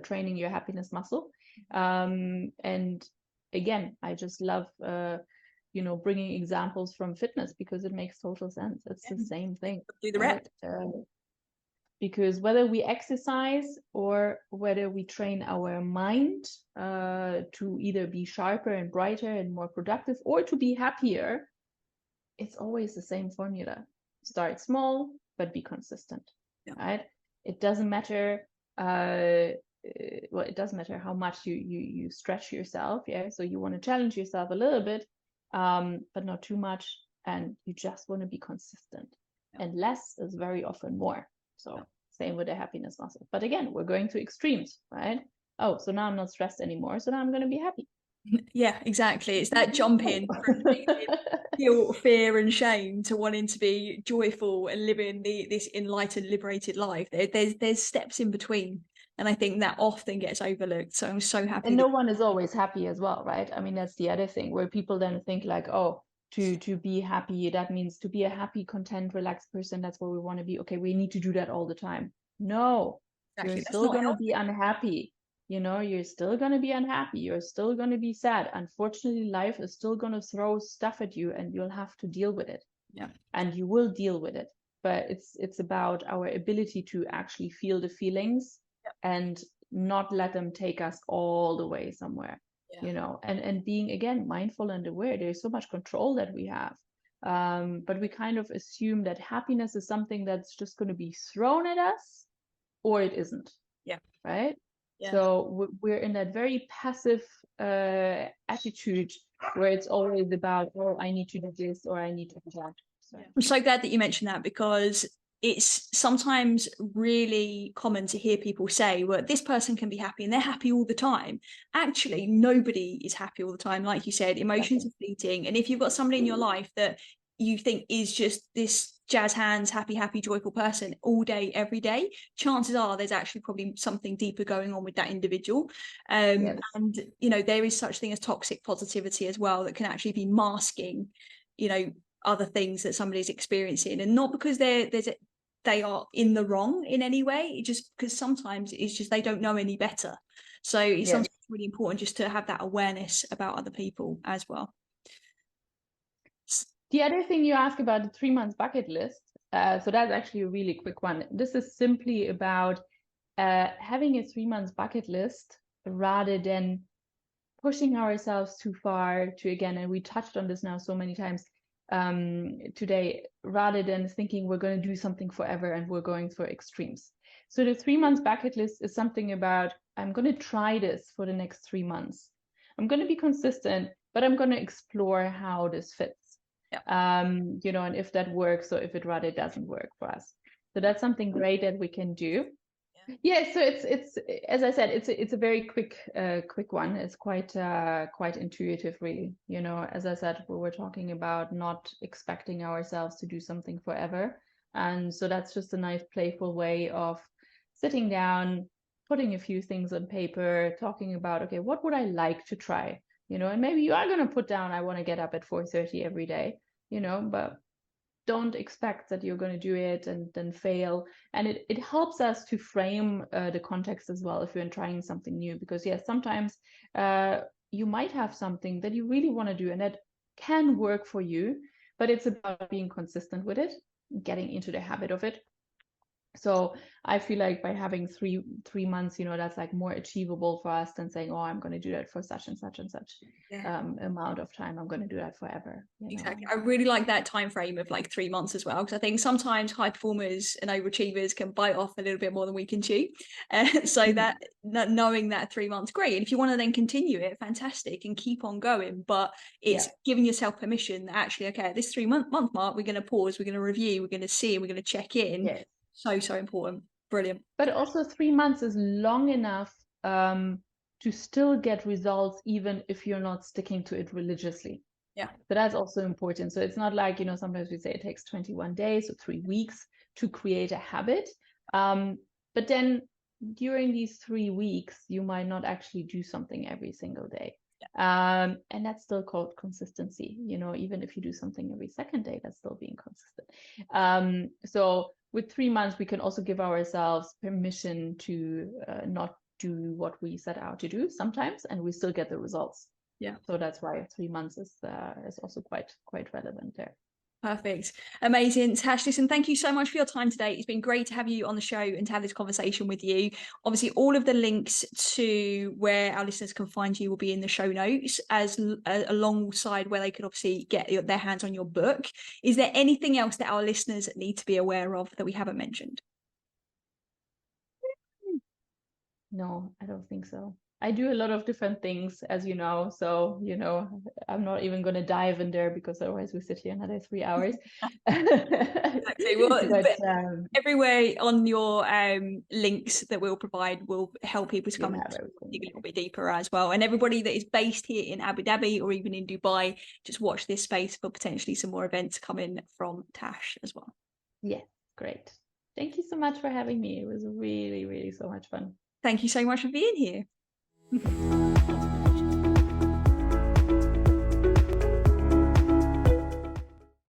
training your happiness muscle. And again, I just love bringing examples from fitness because it makes total sense. It's the same thing. Do the rep. Because whether we exercise or whether we train our mind to either be sharper and brighter and more productive or to be happier, it's always the same formula. Start small, but be consistent, right? It doesn't matter. It doesn't matter how much you stretch yourself. Yeah. So you want to challenge yourself a little bit, but not too much. And you just want to be consistent. And less is very often more. So same with the happiness muscle. But again, we're going to extremes, right? Oh, so now I'm not stressed anymore. So now I'm going to be happy. Yeah, exactly. It's that jumping from guilt, fear, and shame to wanting to be joyful and living this enlightened, liberated life. There's steps in between, and I think that often gets overlooked. So I'm so happy. And no one is always happy as well, right? I mean, that's the other thing where people then think like, oh, to be happy, that means to be a happy, content, relaxed person. That's what we want to be. Okay, we need to do that all the time. No, you're still going to be unhappy. You're still going to be unhappy. You're still going to be sad. Unfortunately, life is still going to throw stuff at you and you'll have to deal with it. Yeah. And you will deal with it. But it's about our ability to actually feel the feelings and not let them take us all the way somewhere. And being, again, mindful and aware. There's so much control that we have. But we kind of assume that happiness is something that's just going to be thrown at us or it isn't. Yeah. Right? Yeah. So we're in that very passive attitude where it's always about, oh, I need to do this or I need to do that. So. I'm so glad that you mentioned that because it's sometimes really common to hear people say, well, this person can be happy and they're happy all the time. Actually, nobody is happy all the time. Like you said, emotions are fleeting. And if you've got somebody in your life that you think is just this jazz hands, happy, joyful person all day, every day, chances are there's actually probably something deeper going on with that individual. And, there is such thing as toxic positivity as well that can actually be masking, other things that somebody's experiencing, and not because they are in the wrong in any way, just because sometimes it's just they don't know any better. So it's sometimes really important just to have that awareness about other people as well. The other thing you ask about the 3 months bucket list, so that's actually a really quick one. This is simply about having a 3 months bucket list rather than pushing ourselves too far to, again, and we touched on this now so many times today, rather than thinking we're going to do something forever and we're going for extremes. So the 3 months bucket list is something about, I'm going to try this for the next 3 months. I'm going to be consistent, but I'm going to explore how this fits. And if that works or if it rather doesn't work for us. So that's something great that we can do. Yeah, so it's as I said, it's a very quick one. It's quite intuitive, really. As I said, we were talking about not expecting ourselves to do something forever, and so that's just a nice playful way of sitting down, putting a few things on paper, talking about, okay, what would I like to try? And maybe you are going to put down, I want to get up at 4:30 every day, but don't expect that you're going to do it and then fail. And it helps us to frame the context as well if you're trying something new, because yes, sometimes you might have something that you really want to do and that can work for you, but it's about being consistent with it, getting into the habit of it. So I feel like by having three months, that's like more achievable for us than saying, oh, I'm going to do that for such and such and such amount of time. I'm going to do that forever. Exactly. I really like that time frame of like 3 months as well, because I think sometimes high performers and overachievers can bite off a little bit more than we can chew. So that knowing that 3 months, great. And if you want to then continue it, fantastic, and keep on going. But it's giving yourself permission that actually, okay, at this 3 month mark, we're going to pause, we're going to review, we're going to see, we're going to check in. Yes. So important. Brilliant. But also 3 months is long enough to still get results, even if you're not sticking to it religiously. Yeah. So that's also important. So it's not like, sometimes we say it takes 21 days or 3 weeks to create a habit. But then during these 3 weeks, you might not actually do something every single day. And that's still called consistency. Even if you do something every second day, that's still being consistent. So with 3 months, we can also give ourselves permission to not do what we set out to do sometimes, and we still get the results. Yeah. So that's why 3 months is also quite relevant there. Perfect. Amazing. Tash, listen, thank you so much for your time today. It's been great to have you on the show and to have this conversation with you. Obviously, all of the links to where our listeners can find you will be in the show notes, as alongside where they could obviously get their hands on your book. Is there anything else that our listeners need to be aware of that we haven't mentioned? No, I don't think so. I do a lot of different things, as you know, so I'm not even going to dive in there, because otherwise we sit here another 3 hours. Exactly. Well, but everywhere on your links that we'll provide will help people to come and dig a little bit deeper as well. And everybody that is based here in Abu Dhabi or even in Dubai, just watch this space for potentially some more events coming from Tash as well. Yes, great. Thank you so much for having me. It was really, really so much fun. Thank you so much for being here.